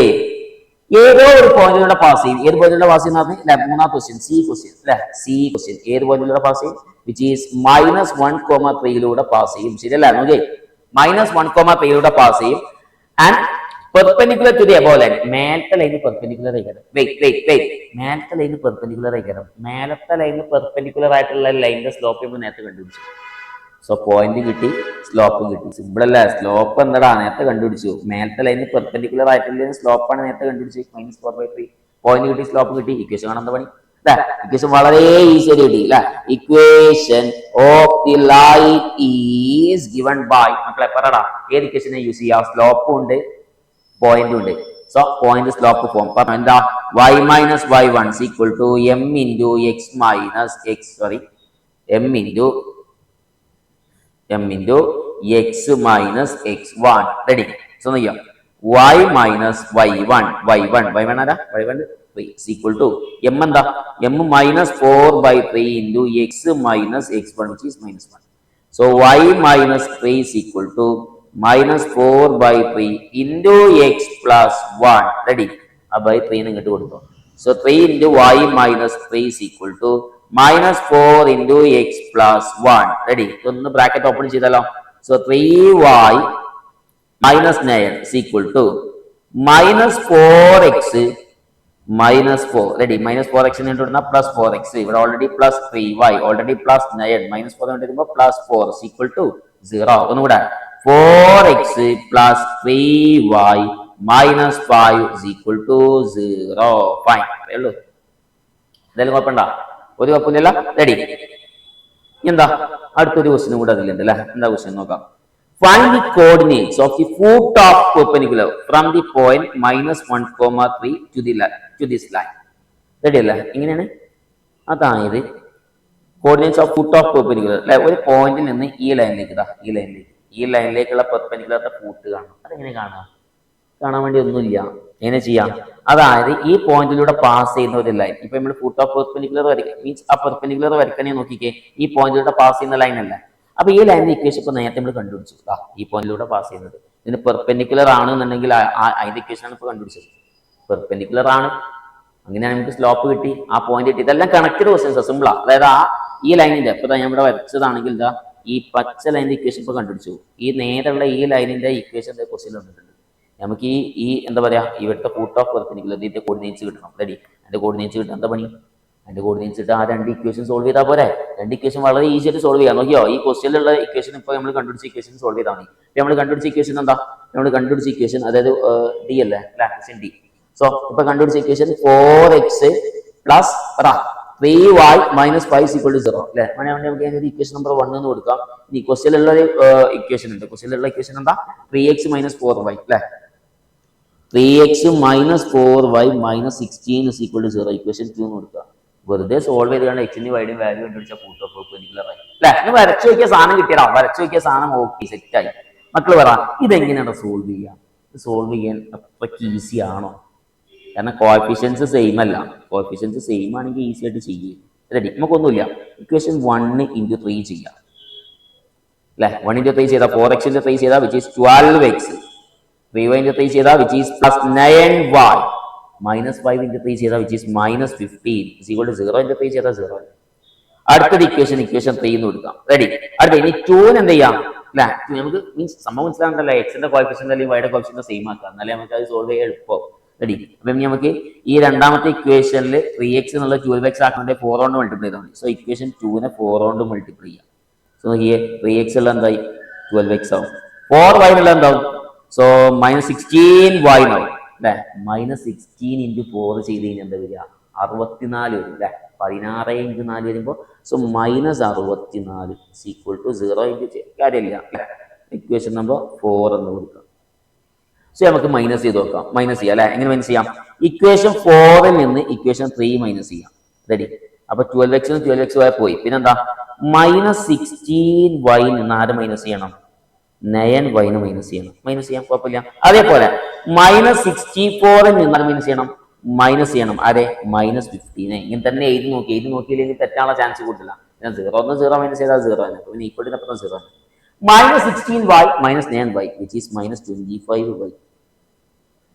ഏതോ ഒരു പോയിന്റിലൂടെ പാസ് ചെയ്യും. ഏത് പോയിന്റിലൂടെ പാസ് ചെയ്യുന്ന മൂന്നാമത്തെ ക്വസ്റ്റ്യൻ, സി ക്വസ്റ്റ്യൻ അല്ലെ. സി ക്വസ്റ്റ്യൻ ഏത് പോയിന്റിലൂടെ പാസ് ചെയ്യും? വിച്ച് ഈസ് -1, 3 പാസ് ചെയ്യും. ശരിയല്ല? നോക്കേ, -1, 3 പാസ് ചെയ്യും. And perpendicular to the above line, മേലത്തെ ലൈന് പെർപെൻഡിക്കുലർ ആയിരിക്കണം. മേലത്തെ ലൈന് പെർപെൻഡിക്കുലർ ആയിരിക്കണം. മേലത്തെ ലൈന് പെർപെൻഡിക്കുലർ ആയിട്ടുള്ള ലൈനിന്റെ സ്ലോപ്പ് നമ്മൾ നേരത്തെ കണ്ടുപിടിച്ചു. സോ പോയിന്റ് കിട്ടി, സ്ലോപ്പ് കിട്ടി. സിമ്പിൾ അല്ല. സ്ലോപ്പ് എന്താ നേരത്തെ കണ്ടുപിടിച്ചു. മേലത്തെ ലൈന് പെർപെൻഡിക്കുലർ ആയിട്ടുള്ള സ്ലോപ്പാണ് നേരത്തെ കണ്ടുപിടിച്ചു. -4/3 പോയിന്റ് കിട്ടി, സ്ലോപ്പ് കിട്ടി. ഇക്വേഷൻ കാണാൻ പണി. ഇക്വേഷൻ വളരെ ഈസി ആയിട്ട് കിട്ടി അല്ലെ. Equation of the line is given by, മക്കളെ പറടാ ഏത് ഇക്വേഷനെ യൂസ് ചെയ്യാം? സ്ലോപ്പും ഉണ്ട് പോയിന്റും ഉണ്ട്. സോ പോയിന്റ് സ്ലോപ്പ് ഫോം എന്താ? y - y1 is equal to m into x minus x, sorry, m into x minus x1. Ready. So നോക്കിയോ, y minus y1 ആരാ? y1 3 is equal to m എന്താ? m -4/3 into x minus x1 which is -1. So y minus 3 is equal to -4/3 into x plus 1. Ready. ആ by 3 ഇങ്ങോട്ട് കൊടുത്തോ. So 3 into y minus 3 is equal to -4 into x plus 1. Ready. ഇതൊന്ന് bracket open ചെയ്താലോ. So 3y minus 9 is equal to -4x minus 4. Ready. -4x plus 4x. ഇവിടെ already plus 3y, already plus 9, -4 വരുമ്പോൾ plus 4 is equal to 0. ഒന്നുകൂടെ 4x plus 3y minus 5 is equal to 0. Fine. ഉള്ളൂ. എന്തായാലും കുഴപ്പമുണ്ടോ? ഒരു കുഴപ്പമില്ല. Ready. എന്താ അടുത്തൊരു ക്വസ്റ്റ്യൻ കൂടെ അതിലുണ്ട് അല്ലെ. എന്താ ക്വസ്റ്റ്യൻ നോക്കാം. Find the coordinates of the foot of perpendicular from the point -1, 3 to this line. Ready അല്ലേ? ഇങ്ങനെയാണ്. അതായത് coordinates of foot of perpendicular അല്ലെ. ഒരു പോയിന്റിൽ നിന്ന് ഈ ലൈനിലേക്കുള്ള പെർപെൻഡിക്കുലറിന്റെ ഫൂട്ട് കാണണം. അതെങ്ങനെ കാണാൻ വേണ്ടി ഒന്നുമില്ല. എങ്ങനെ ചെയ്യാം? അതായത് ഈ പോയിന്റിലൂടെ പാസ് ചെയ്യുന്ന ഒരു ലൈൻ, ഇപ്പൊ നമ്മൾ ഫുട്ട് ഓഫ് പെർപെൻഡിക്കുലർ വരയ്ക്കുക മീൻസ് ആ പെർപെൻഡിക്കുലർ വരയ്ക്കണേ നോക്കിക്കേ, ഈ പോയിന്റിലൂടെ പാസ് ചെയ്യുന്ന ലൈൻ അല്ല. അപ്പൊ ഈ ലൈനിന്റെ ഇക്വേഷൻ ഇപ്പൊ നേരത്തെ നമ്മൾ കണ്ടുപിടിച്ചു. ഈ പോയിന്റിലൂടെ പാസ് ചെയ്യുന്നത് ഇതിന് പെർപെൻഡിക്കുലർ ആണെന്നുണ്ടെങ്കിൽ അതിന്റെ ഇക്വേഷൻ ആണ് ഇപ്പൊ കണ്ടുപിടിച്ചത്. പെർപെൻഡിക്കുലർ ആണ്, അങ്ങനെയാണ് നമുക്ക് സ്ലോപ്പ് കിട്ടി, ആ പോയിന്റ് കിട്ടി. ഇതെല്ലാം കണക്റ്റഡ് ക്വസ്റ്റ്യൻസ് സിമ്പിളാ. അതായത് ഈ ലൈനിന്റെ ഇപ്പൊ ഞാൻ ഇവിടെ വരച്ചതാണെങ്കിൽ ഈ പച്ച ലൈനിന്റെ ഇക്വേഷൻ ഇപ്പൊ കണ്ടുപിടിച്ചു. ഈ നേരെയുള്ള ഈ ലൈനിന്റെ ഇക്വേഷൻ ക്വസ്റ്റ്യൻ വന്നിട്ടുണ്ട്. നമുക്ക് ഈ എന്താ പറയാ, ഇവിടുത്തെ ഫൂട്ട് ഓഫ് പെർപെൻഡിക്കുലർ ഇതിന്റെ കോർഡിനേറ്റ്സ് കിട്ടണം. റെഡി. അതിന്റെ കോർഡിനേറ്റ്സ് കിട്ടാൻ എന്താ പണി? അതിന്റെ കോർഡിനേറ്റ്സ് ഇട്ട് ആ രണ്ട് ഇക്വേഷൻ സോൾവ് ചെയ്താൽ പോരെ. രണ്ട് ഇക്വേഷൻ വളരെ ഈസി ആയിട്ട് സോൾവ് ചെയ്യാം. നോക്കിയോ, ഈ ക്വസ്റ്റ്യനിലുള്ള ഇക്വേഷൻ ഇപ്പൊ നമ്മൾ കണ്ടുപിടിച്ച ഇക്വേഷൻ സോൾവ് ചെയ്താൽ മതി. ഇപ്പൊ നമ്മൾ കണ്ടുപിടിച്ച ഇക്വേഷൻ എന്താ? നമ്മൾ കണ്ടുപിടിച്ച ഇക്വേഷൻ അതായത് ഡി അല്ലേ, ക്വസ്റ്റ്യൻ ഡി. സോ ഇപ്പൊ കണ്ടുപിടിച്ച equation 4x plus 3y minus 5 is equal to 0 അല്ലെ. നമുക്ക് ഇക്വേഷൻ നമ്പർ 1 എന്ന് കൊടുക്കാം. ഈ ക്വസ്റ്റ്യനിലുള്ള ഇക്വേഷൻ ഉണ്ട്. ക്വസ്റ്റ്യനിലുള്ള ഇക്വേഷൻ എന്താ? 3x minus 4y അല്ലെ. 3x minus 4y minus 16 is equal to 0. Equation 2 എന്ന് കൊടുക്കുക. വെറുതെ സോൾവ് ചെയ്താണ് എക്സിന്റെ വൈഡും വാല്യൂ കണ്ടുപിടിച്ച ഫൂട്ട് ഓഫ് പെർപെൻഡിക്കുലർ ആയി അല്ലെ. ഇനി വരച്ചു നോക്കിയ സാധനം കിട്ടിയടാ. വരച്ചു നോക്കിയ സാധനം ഓക്കെ സെറ്റായി. മക്കള് പറ, ഇതെങ്ങനെയാണ് സോൾവ് ചെയ്യാം? സോൾവ് ചെയ്യാൻ അത്രയ്ക്ക് ഈസി ആണോ? കാരണം കോഎഫിഷ്യൻസ് സെയിം അല്ല. കോഎഫിഷ്യൻസ് സെയിം ആണെങ്കിൽ ഈസി ആയിട്ട് ചെയ്യും. റെഡി. നമുക്കൊന്നുമില്ല. ഇക്വേഷൻ 1 into 3 ചെയ്യാം അല്ലെ. 1 into 3 ചെയ്താൽ 4x into 3 ചെയ്താൽ which is 12x. 3y into 3 ചെയ്താൽ which is plus 9y. -5 into 3 ചെയ്താൽ which is -15 is equal to 0 into 3 ചെയ്താൽ 0. അടുത്തത് ഇക്വേഷൻ 3 എന്ന് കൊടുക്കാം. റെഡി. അടുത്ത ഇനി 2 എന്ത് ചെയ്യാം? അല്ലെ. നമുക്ക് മീൻസ് സംഭവം മനസ്സിലാകണ്ടല്ലോ, എക്സിന്റെ കോഫിഷ്യന്റ് അല്ലെങ്കിൽ വൈയുടെ കോഫിഷ്യന്റ് സെയിം ആക്കാം, എന്നാലേ നമുക്ക് അത് സോൾവ് ചെയ്യാൻ എളുപ്പം. റെഡി. അപ്പൊ നമുക്ക് ഈ രണ്ടാമത്തെ ഇക്വേഷനിൽ 3x എന്നുള്ള 12x ആക്കണ്ടേ 4 കൊണ്ട് മൾട്ടിപ്ലൈ ചെയ്താൽ മതി. സോ ഇക്വേഷൻ 2 4 കൊണ്ട് മൾട്ടിപ്ലൈ ചെയ്യാം. സോ ഈ 3x ഉള്ള എന്തായി 12x ആവും. 4y ഉള്ള എന്താവും? സോ -16y ആവും അല്ലെ. -16 × 4 ചെയ്ത് കഴിഞ്ഞാൽ എന്താ വരിക? 64 വരും അല്ലെ. 16 × 4 വരുമ്പോൾ സോ -64 0 കാര്യമില്ല. ഇക്വേഷൻ നമ്പർ 4 എന്ന് കൊടുക്കാം. സോ നമുക്ക് മൈനസ് ചെയ്ത് നോക്കാം. മൈനസ് ചെയ്യാം അല്ലെ. എങ്ങനെ മൈനസ് ചെയ്യാം? ഇക്വേഷൻ 4ൽ നിന്ന് ഇക്വേഷൻ 3 മൈനസ് ചെയ്യാം. റെഡി. അപ്പൊ 12x 12x പോയി. പിന്നെന്താ? -16y നിന്ന് ആര് മൈനസ് ചെയ്യണം? 9y മൈനസ് ചെയ്യണം. മൈനസ് ചെയ്യാം, കുഴപ്പമില്ല. അതേപോലെ -64ൽ നിന്ന് മൈനസ് ചെയ്യണം, മൈനസ് ചെയ്യണം. ആരെ? -15. ഇങ്ങനെ തന്നെ എഴുതി നോക്കിയില്ലെങ്കിൽ തെറ്റാനുള്ള ചാൻസ് കൂട്ടില്ല. 0 0 മൈനസ് ചെയ്താൽ 0 ആണ്. പിന്നെ ഈക്വലിനപ്പുറം 0 ആണ്. -16y -9y which is -25y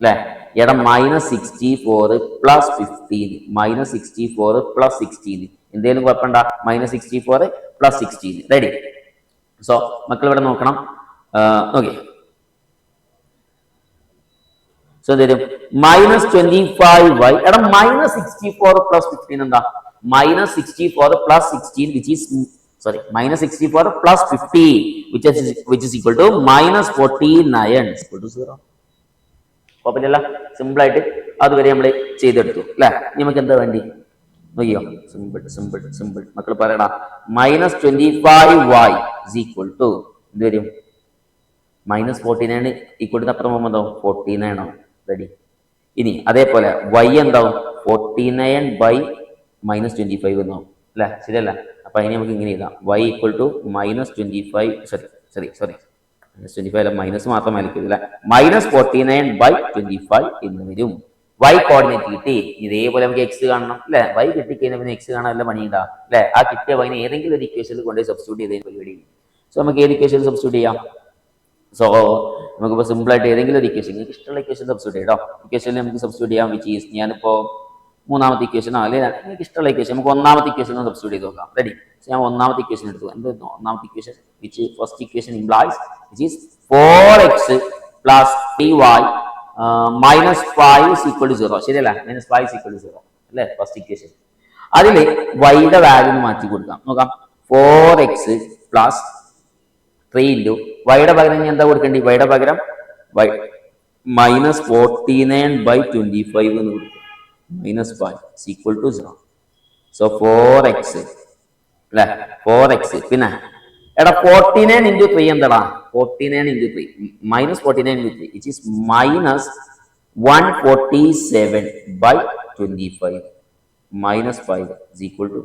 അല്ലെ. ഇവിടെ -64 + 15 -64 + 16 എന്തേലും കുഴപ്പമുണ്ടാ? -64 + 16. റെഡി. സോ മക്കൾ ഇവിടെ നോക്കണം. ഓക്കെ. സോ തരും -25y. എടാ -64 + 15 എന്താ? -64 + 16 which is -64 + 15 which is equal to -49 equal to 0. കുഴപ്പമില്ല. സിമ്പിൾ ആയിട്ട് അതുവരെ നമ്മൾ ചെയ്തെടുത്തു അല്ലെ. നമുക്ക് എന്താ വേണ്ടി നോക്കിയോ? സിമ്പിൾ മക്കൾ പറയടാ. -25y is equal to എന്ത് വരും? -49 ഈക്വൽ ടു അപ്പുറം പോകുമ്പോൾ എന്താവും? 49 ആവും. റെഡി. ഇനി അതേപോലെ y എന്താവും? 49 / -25 എന്നാവും അല്ലെ. ശരിയല്ല. അപ്പൊ അതിനെ നമുക്ക് ഇങ്ങനെ എഴുതാം. y ഈക്വൽ ടു -25 -25 അല്ല, മൈനസ് മാത്രമായിരിക്കും അല്ലെ. -49 / 25 എന്ന് വരും. y കോർഡിനേറ്റ് കിട്ടി. ഇതേപോലെ നമുക്ക് x കാണണം അല്ലെ. y കിട്ടിക്കഴിഞ്ഞാൽ പിന്നെ x കാണാൻ നല്ല പണിയുണ്ടാ അല്ലെ. ആ കിട്ടിയ y ഏതെങ്കിലും ഒരു ഇക്വേഷനിൽ കൊണ്ടുപോയി സബ്സ്റ്റിറ്റ്യൂട്ട് ചെയ്തതിന് പരിപാടി. സോ നമുക്ക് ഏത് ഇക്വേഷനിൽ സബ്സ്റ്റിറ്റ്യൂട്ട് ചെയ്യാം? സോ നമുക്കിപ്പോൾ സിമ്പിൾ ആയിട്ട് ഏതെങ്കിലും ഒരു ഇക്വേഷൻ, നിങ്ങൾക്ക് ഇഷ്ടമുള്ള ഇക്വേഷൻ സബ്സ്റ്റിറ്റ്യൂട്ട് ചെയ്യാം കേട്ടോ. ഇക്വേഷനിൽ നമുക്ക് സബ്സ്റ്റിറ്റ്യൂട്ട് ചെയ്യാം. വിച്ച് ഈസ്, ഞാനിപ്പോ മൂന്നാമത്തെ ഇക്വേഷൻ അല്ലെങ്കിൽ നിങ്ങൾക്ക് ഇഷ്ടമുള്ള ഇക്വേഷൻ നമുക്ക് ഒന്നാമത്തെ ഇക്വേഷൻ സബ്സ്റ്റിറ്റ്യൂട്ട് ചെയ്ത് നോക്കാം. റെഡി. ഞാൻ ഒന്നാമത്തെ ഇക്വേഷൻ എടുത്തു. എന്തായിരുന്നു ഒന്നാമത്തെ equation? Which first equation implies which is 4x + 3y -5 = 0. ശരിയല്ല. -5 = 0 അല്ലേ ഫസ്റ്റ് ഇക്വേഷൻ. അതിൽ വൈയുടെ വാല്യൂ മാറ്റി കൊടുക്കാം. നോക്കാം. 4x + 3 × വൈയുടെ പകരം ഞാൻ എന്താ കൊടുക്കേണ്ടി? വൈയുടെ പകരം -49 / 25 എന്ന് കൊടുക്കും. -5 = 0. സോ 4x അല്ലെ. 4x പിന്നെ എടാ 49 × 3 എന്താടാ? 49 × 3 -49 × 3 which is -147 / 25 -5 = 0.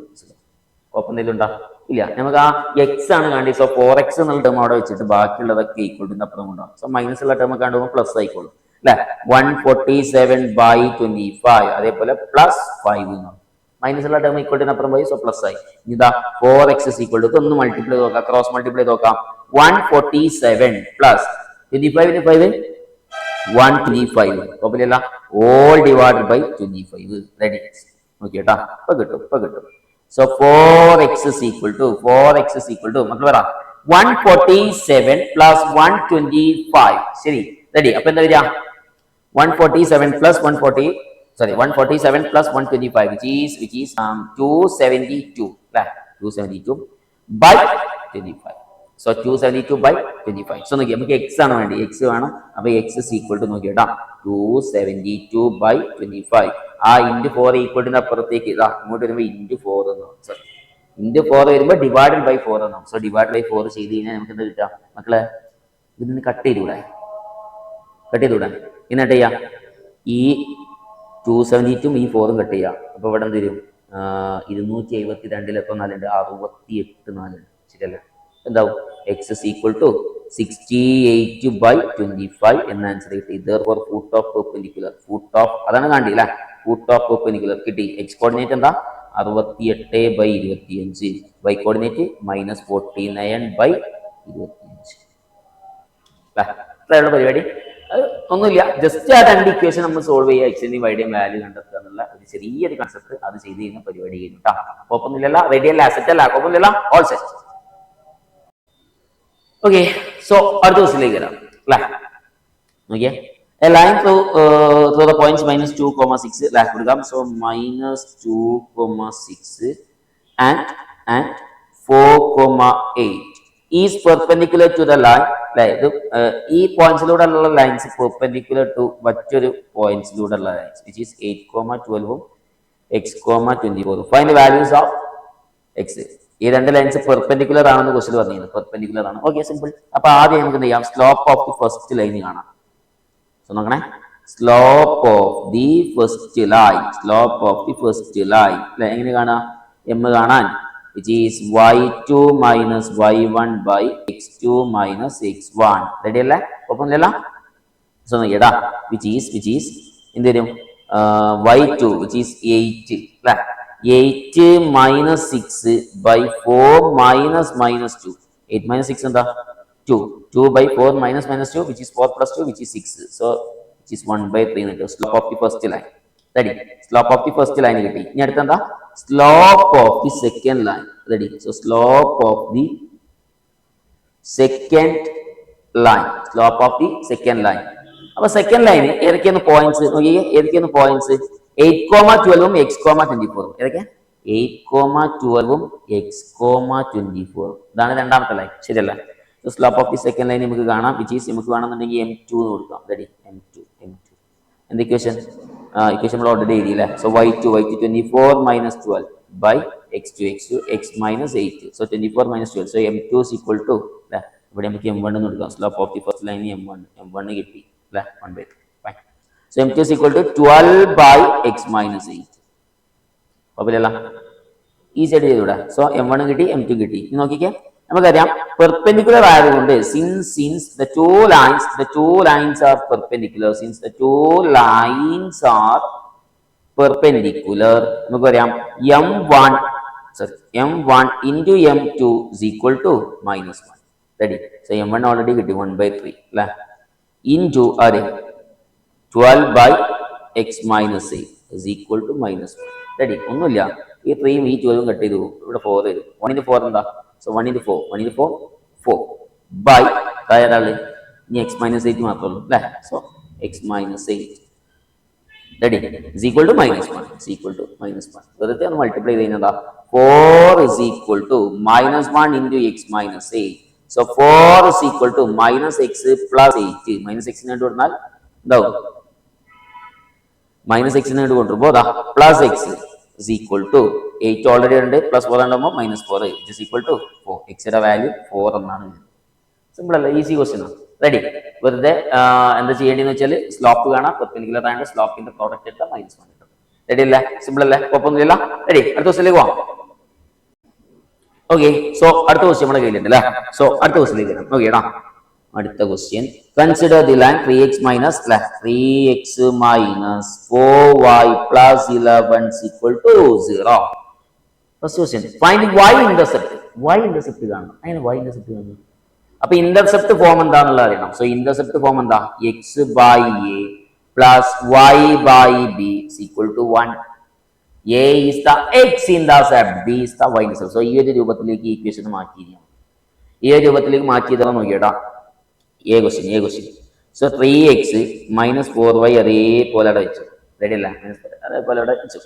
ഒപ്പം എന്തെങ്കിലും ഉണ്ടോ? ഇല്ല. നമുക്ക് ആ എക്സ് ആണ് കണ്ടി. സോ 4x എന്നുള്ള ടേം അവിടെ വെച്ചിട്ട് ബാക്കിയുള്ളതൊക്കെ ഈക്വൽ ടു അപ്പുറം ഉണ്ടാവും. സോ മൈനസ് ഉള്ള ടേം കണ്ടുപോകുമ്പോൾ പ്ലസ് ആയിക്കോളും അല്ലെ. 147 / 25 അതേപോലെ +5 എന്നാവും. മൈനസ് ഉള്ള ടേം ഈക്വൽ ടു അപ്പുറം പോയി. സോ പ്ലസ് ആയി. ഇതാ 4x = ഒന്ന് മൾട്ടിപ്ലൈ നോക്കാം, ക്രോസ് മൾട്ടിപ്ലൈ നോക്കാം. 147 + 25 × 5 125 കുഴപ്പമില്ല. All divided by 25. റെഡി. നോക്കി കേട്ടാ. ഇപ്പൊ കിട്ടും. സോ 4x = മക്കൾ പറ 147 + 125. ശരി. റെഡി. അപ്പൊ എന്താ വരിക? 147 + 125 which is 272 അല്ലേ. 272 / 25. സോ 272 / 25. സോ നോക്കി നമുക്ക് x ആണ് വേണ്ടി. x വേണം. അപ്പൊ x = നോക്കി കേട്ടാ 272 / 25. ആ × 4 = അപ്പുറത്തേക്ക് ഇതാ ഇങ്ങോട്ട് വരുമ്പോൾ × 4 എന്നാവും. സോറി × 4 വരുമ്പോൾ ഡിവൈഡഡ് ബൈ 4 എന്നാവും. സോ ഡിവൈഡ് ബൈ 4 ചെയ്ത് കഴിഞ്ഞാൽ നമുക്ക് എന്താ കിട്ടുക മക്കളെ? ഇതിന് കട്ട് ചെയ്തുകൂടാ. എന്നിട്ട് ചെയ്യാം ഈ 272 ഈ 4 കട്ട് ചെയ്യാം. അപ്പൊ ഇവിടെ എന്ത് വരും? 272 എത്ര 4 ഉണ്ട്? 68 4 ഉണ്ട്. ശരിയല്ലേ? എന്താവും? x = 68 / 25 എന്ന ആൻസർ കിട്ടി. therefore foot of perpendicular അതാണ് കണ്ടി അല്ലേ. foot of perpendicular കിട്ടി. x കോർഡിനേറ്റ് എന്താ? 68 / 25. y coordinate -49 / 25. അത്രയുള്ള പരിപാടി. ഒന്നുമില്ല. ജസ്റ്റ് ആ രണ്ട് ഇക്വേഷൻ നമ്മൾ സോൾവ് ചെയ്യുക, എക്സിന്റെയും വൈയുടെയും വാല്യൂ കണ്ടെത്തുക എന്നുള്ള ഒരു ചെറിയൊരു കൺസെപ്റ്റ്. അത് ചെയ്ത് കഴിഞ്ഞാൽ പരിപാടി കഴിഞ്ഞു കേട്ടോ. കുഴപ്പമൊന്നുമില്ല. റെഡി അല്ല? അസെറ്റ് അല്ല? കുഴപ്പമൊന്നുമില്ല. All set. ഓക്കെ, സോ അടുത്ത ക്വസ്റ്റിലേക്ക് വരാം അല്ലേ. Okay, a line through the points minus 2, 6 ലാക്ക് കൊടുക്കാം. So minus 2, 6 and 4, 8 is perpendicular to the line. അതായത് ഈ പോയിന്റ്സിലൂടെ ഉള്ള ലൈൻസ് പെർപെൻഡിക്കുലർ ടു മറ്റൊരു പോയിന്റ്സിലൂടെ ഉള്ള lines which is 8, 12 x, 24. Find values of X. ഈ രണ്ട് ലൈൻസ് പെർപെൻഡിക്കുലർ ആണെന്ന് ക്വസ്റ്റ്യൻ പറഞ്ഞിരുന്നു. പെർപെൻഡിക്കുലർ ആണ്. Okay, simple. അപ്പൊ ആദ്യം നമുക്ക് എന്ത് ചെയ്യാം, slope of the first line കാണാം. സോ നോക്കണേ, slope of the first line, slope of the first line അല്ലെ, എങ്ങനെ കാണാം, എം കാണാൻ which is y2 minus y1 by x2 minus x1. Ready അല്ലേ? ഒപ്പമില്ലല്ലോ. സോ നോക്കിയടാ, which is എന്ത് വരും, y2 which is 8 അല്ലേ, 8 minus 6 by 4 minus 2. 8 minus 6 എന്താ, 2. 2 by 4 minus 2 which is 4 plus 2 which is 6. So which is 1/3 എന്ന് കിട്ടും. Slope of the first line. Ready, slope of the first line കിട്ടി. ഇനി അടുത്ത എന്താ, slope of the second line. Ready, so slope of the second line, slope of the second line. അപ്പൊ second line ഏതൊക്കെയാണ് points നോക്കിയേ, ഏതൊക്കെയാണ് points, 8, 12 x, 24. ഏതൊക്കെ, 8, 12 x, 24. ഇതാണ് രണ്ടാമത്തെ ലൈൻ, ശരിയല്ല. So slope of the second line നമുക്ക് കാണാം, വിച്ച് ഈസ് നമുക്ക് വേണമെന്നുണ്ടെങ്കിൽ m2 എന്ന് കൊടുക്കാം. റെഡി, m2 എന്ത് ഇക്വേഷൻ, ഇക്വേഷൻ നമ്മൾ ഓൾറെഡി എഴുതിയില്ലേ. So y2 24 minus 12 by x2 x minus 8. So 24 minus 12. So m2 is equal to അല്ലേ, ഇവിടെ നമുക്ക് m1 എന്ന് കൊടുക്കാം. Slope of the first line m1 കിട്ടി അല്ലേ, 1/3. Fine. So m2 is equal to 12 by x minus 8. കുഴപ്പമില്ല, easy ആയിട്ട് ചെയ്തൂടെ. സോ m1 കിട്ടി, m2 കിട്ടി. ഇനി നോക്കിക്കേ, നമുക്കറിയാം പെർപെൻഡിക്കുലർ ആയതുകൊണ്ട് since the two lines are perpendicular, നമുക്ക് പറയാം m1 into m2 is equal to -1. Ready, so m1 already കിട്ടി 1/3 അല്ലേ, into 12 by x minus 8 is equal to -1. Ready, ഒന്നുമില്ല, ഈ 3 ഈ 12 കട്ട് ചെയ്തു, ഇവിടെ 4 വരും. 1 into 4 എന്താ, സോ 1 into 4 by താഴെ ഇനി x minus 8 മാത്രമേ ഉള്ളൂ അല്ലേ. So x minus 8 ready is equal to -1. വെറുതെ ഒന്ന് മൾട്ടിപ്ലൈ ചെയ്യുന്നതാ, 4 is equal to -1 into x minus 8. So 4 is equal to -x plus 8. -x നെ കൊണ്ടുവന്നാൽ എന്താവും, -x നെ കൊണ്ടുവരുമ്പോൾ plus x is equal to 8 already ഉണ്ട്, പ്ലസ് 4 ഉണ്ടാകുമ്പോൾ -4 is equal to 4. എക്സിന്റെ വാല്യൂ 4 എന്നാണ്. സിമ്പിൾ അല്ലേ, ഈസി ക്വസ്റ്റ്യൻ ആണ്. റെഡി, വെറുതെ എന്താ ചെയ്യേണ്ടതെന്ന് വെച്ചാൽ സ്ലോപ്പ് കാണാം, പെർപെൻഡിക്കുലർ ആയിട്ട് സ്ലോപ്പിന്റെ പ്രോഡക്റ്റ് എടുത്താൽ -1 കിട്ടും. റെഡി അല്ലേ, സിമ്പിൾ അല്ലേ, കുഴപ്പമൊന്നുമില്ല. റെഡി, അടുത്ത ക്വസ്റ്റ്യനിലേക്ക് പോവാം. ഓക്കെ, സോ അടുത്ത ക്വസ്റ്റ്യൻ നമ്മുടെ കയ്യിലുണ്ട് അല്ലേ. സോ അടുത്ത ക്വസ്റ്റ്യനിലേക്ക് വരാം. ഓക്കേടാ, അടുത്ത question, consider the line 3x minus 4y plus 11 is equal to 0. First question, find y intercept. y intercept കാണണം. അങ്ങനെ y ഇന്റർസെപ്റ്റ് കാണണം. അപ്പൊ ഇന്റർസെപ്റ്റ് ഫോം എന്താണെന്നുള്ളത് അറിയണം. സോ ഇന്റർസെപ്റ്റ് ഫോം എന്താ, x by a plus y by b is equal to 1. a is the x intercept, b is the y intercept. So ഈ ഒരു രൂപത്തിലേക്ക് ഈ ഇക്വേഷൻ മാറ്റിയിരിക്കണം. ഈ ഒരു രൂപത്തിലേക്ക് മാറ്റിയതാണ് നോക്കിയേട്ടാ. A question. So 3x minus 4y അതേപോലെ അവിടെ വെച്ചു. റെഡി അല്ല, അതേപോലെ അവിടെ വെച്ചു.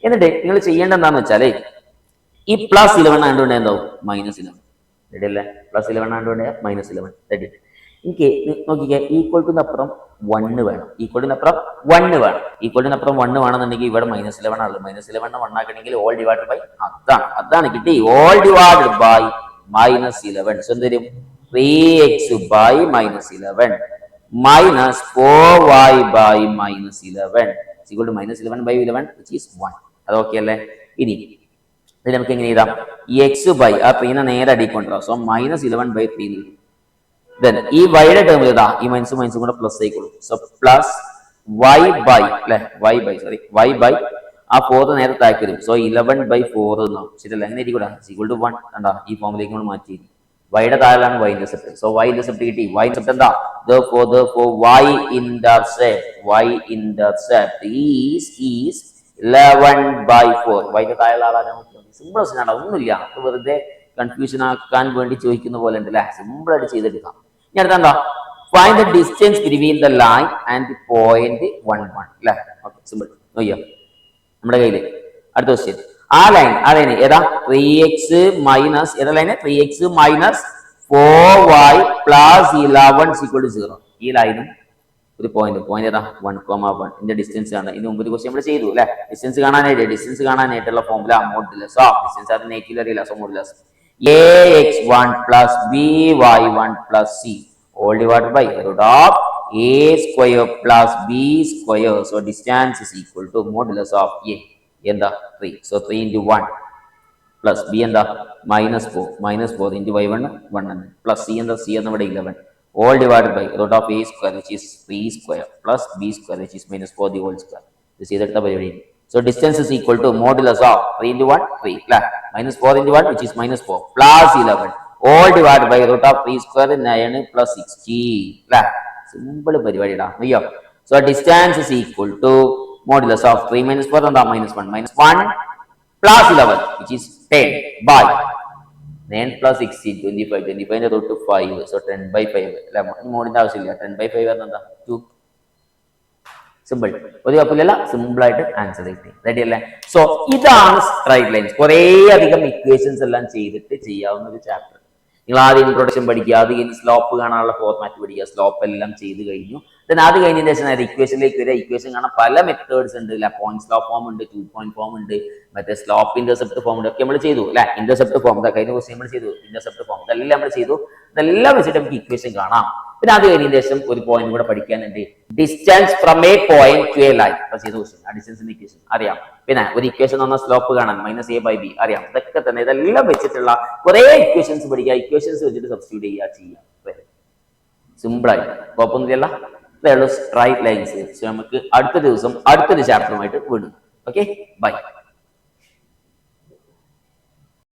എന്നിട്ട് നിങ്ങൾ ചെയ്യേണ്ട എന്താണെന്ന് വെച്ചാൽ ഈ പ്ലസ് 11 ആയതുകൊണ്ട് എന്താവും, -11. റെഡി അല്ലേ, പ്ലസ് 11 ആയതുകൊണ്ട് -11. റെഡി, എനിക്ക് നോക്കിക്കേ, ഈക്വൽ ടു അപ്പുറം 1 വേണം. ഈക്വൽ ടു അപ്പുറം 1 വേണമെന്നുണ്ടെങ്കിൽ ഇവിടെ -11 ആണല്ലോ. -11 1 ആക്കണമെങ്കിൽ ഓൾ ഡിവൈഡ് ബൈ അതാണ് കിട്ടി, ഓൾ ഡിവൈഡ് ബൈ -11. സോ എന്ത് വരും, 3x by -11 minus 4y by -11 is equal to -11 by 11 which is 1. അത് ഓക്കെ അല്ലേ. ഇനി ഇത് നമുക്ക് എങ്ങനെ എഴുതാം, x by ആ 3 നേരെ അടിക്കൊണ്ടോ. So -11 by 3. ദെൻ ഈ y യുടെ ടേമിൽ ഇതാ ഈ മൈനസും കൂടെ പ്ലസ് ആയിക്കോളും. സോ പ്ലസ് y by അല്ലെ, y by ആ 4 നേരെ താഴേക്ക് വരും. സോ 11 by 4 എന്നാവും. ശരിയല്ല, എങ്ങനെ ഇരിക്കൂടാ, ഈക്വൽ ടു 1 കണ്ടാ, ഈ ഫോമിലേക്ക് നമ്മൾ മാറ്റി. വൈയുടെ താഴെയാണ് y intercept. So y intercept കിട്ടി. y ഇന്റർസെപ്റ്റ് എന്താ, therefore y intercept is 11 by 4. വൈയുടെ താഴെയുള്ള ആളാണ്. സിമ്പിൾ ക്വസ്റ്റ്യൻ ആണ്, ഒന്നുമില്ല. വെറുതെ കൺഫ്യൂഷൻ ആക്കാൻ വേണ്ടി ചോദിക്കുന്ന പോലെ ഉണ്ട് അല്ലെ, സിമ്പിൾ ആയിട്ട് ചെയ്തെടുക്കാം. ഇനി അടുത്ത എന്താ, find the distance between the line and the point 1 1 അല്ലെ. ഓക്കെ, സിമ്പിൾ നോക്കിയോ നമ്മുടെ കയ്യില്. അടുത്ത ക്വസ്റ്റ്യൻ, ആ ലൈൻ അതായത് ഏതാ 3x മൈനസ് ഏതാ ലൈന് 3x minus 4y plus 11 equal to 0. ഈ ലൈനും ഒരു പോയിന്റ് ഏതാ 1,1 ഇതിന്റെ ഡിസ്റ്റൻസ് ആണ്. ഇതിന് മുമ്പ് ഒരു ക്വസ്റ്റ്യൻ നമ്മൾ ചെയ്തു അല്ലെ. ഡിസ്റ്റൻസ് കാണാനായിട്ടുള്ള ഫോർമുല മോഡുലസ് ഓഫ് ഡിസ്റ്റൻസ്, അത് നെഗറ്റീവ് അറിയില്ല, so modulus ax1 plus by1 plus c all divided by root of a square plus b square. So distance is equal to modulus of a എന്താ 3. So 3 into 1 plus b എന്താ -4 into y1 1 plus c എന്താ c എന്ന് ഇവിടെ 11 all divided by root of a square which is 3 square plus b square which is -4 the whole square. This is the പരിപാടി. So distance is equal to modulus of 3 into 1 3 -4 into 1 which is -4 plus 11 all divided by root of 3 square 9 plus 16. Simple പരിപാടിടാ അയ്യോ. So distance is equal to modulus of 3 minus 4 എന്താ -1 plus 11 which is 10 by 9 plus 16 25 ന്റെ root 5. So 10 by 5 അല്ലെ, മോഡിന്റെ ആവശ്യമില്ല. 10 by 5 എന്താ 2. Simple, ഒരു കുഴപ്പമില്ല, simple ആയിട്ട് answer കിട്ടി. റെഡി അല്ലേ? സോ ഇതാണ് സ്ട്രൈറ്റ് ലൈൻസ്. കുറേ അധികം ഇക്വേഷൻസ് എല്ലാം ചെയ്തിട്ട് ചെയ്യാവുന്ന ഒരു ചാപ്റ്റർ. നിങ്ങൾ ആദ്യം ഇൻട്രൊഡക്ഷൻ പഠിക്കുക, അത് കഴിഞ്ഞ് സ്ലോപ്പ് കാണാനുള്ള ഫോർമാറ്റ് പഠിക്കുക, സ്ലോപ്പ് എല്ലാം ചെയ്ത് കഴിഞ്ഞു. ദെൻ അത് കഴിഞ്ഞതിന് ശേഷം ഇക്വേഷനിലേക്ക് വരിക. ഇക്വേഷൻ കാണാൻ പല മെത്തേഡ്സ് ഉണ്ട് അല്ലെ. പോയിന്റ് സ്ലോപ്പ് ഫോം ഉണ്ട്, 2 പോയിന്റ് ഫോം ഉണ്ട്, മറ്റേ സ്ലോപ്പ് ഇന്റർസെപ്റ്റ് ഫോം ഉണ്ട്, ഒക്കെ നമ്മൾ ചെയ്തു അല്ലെ. ഇന്റർസെപ്റ്റ് ഫോം കഴിഞ്ഞ ക്വസ്റ്റ്യൻ നമ്മൾ ചെയ്തു, ഇന്റർസെപ്റ്റ് ഫോം ഇതെല്ലാം നമ്മൾ ചെയ്തു. ഇതെല്ലാം വെച്ചിട്ട് നമുക്ക് ഇക്വേഷൻ കാണാം. പിന്നെ അത് കഴിഞ്ഞതിന് ശേഷം ഒരു പോയിന്റ് കൂടെ പഠിക്കാനുണ്ട്, distance from A point two A line. അപ്പൊ ചെയ്ത ക്വസ്റ്റ്യൻ ആ ഡിസ്റ്റൻസിന്റെ ഇക്വേഷൻ അറിയാം. പിന്നെ ഒരു ഇക്വേഷൻ തന്ന സ്ലോപ്പ് കാണാൻ -a/b അറിയാം. ഇതൊക്കെ തന്നെ ഇതെല്ലാം വെച്ചിട്ടുള്ള കുറെ ഇക്വേഷൻസ് പഠിക്കുക. ഇക്വേഷൻസ് വെച്ചിട്ട് സബ്സ്റ്റിറ്റ്യൂട്ട് ചെയ്യുക. സിമ്പിൾ ആയിട്ട് കുഴപ്പമൊന്നുമില്ല. ഇത്രയുള്ളൂ സ്ട്രൈറ്റ് ലൈൻസ്. നമുക്ക് അടുത്ത ദിവസം അടുത്തൊരു ചാപ്റ്ററുമായിട്ട് വിടും. Okay, by.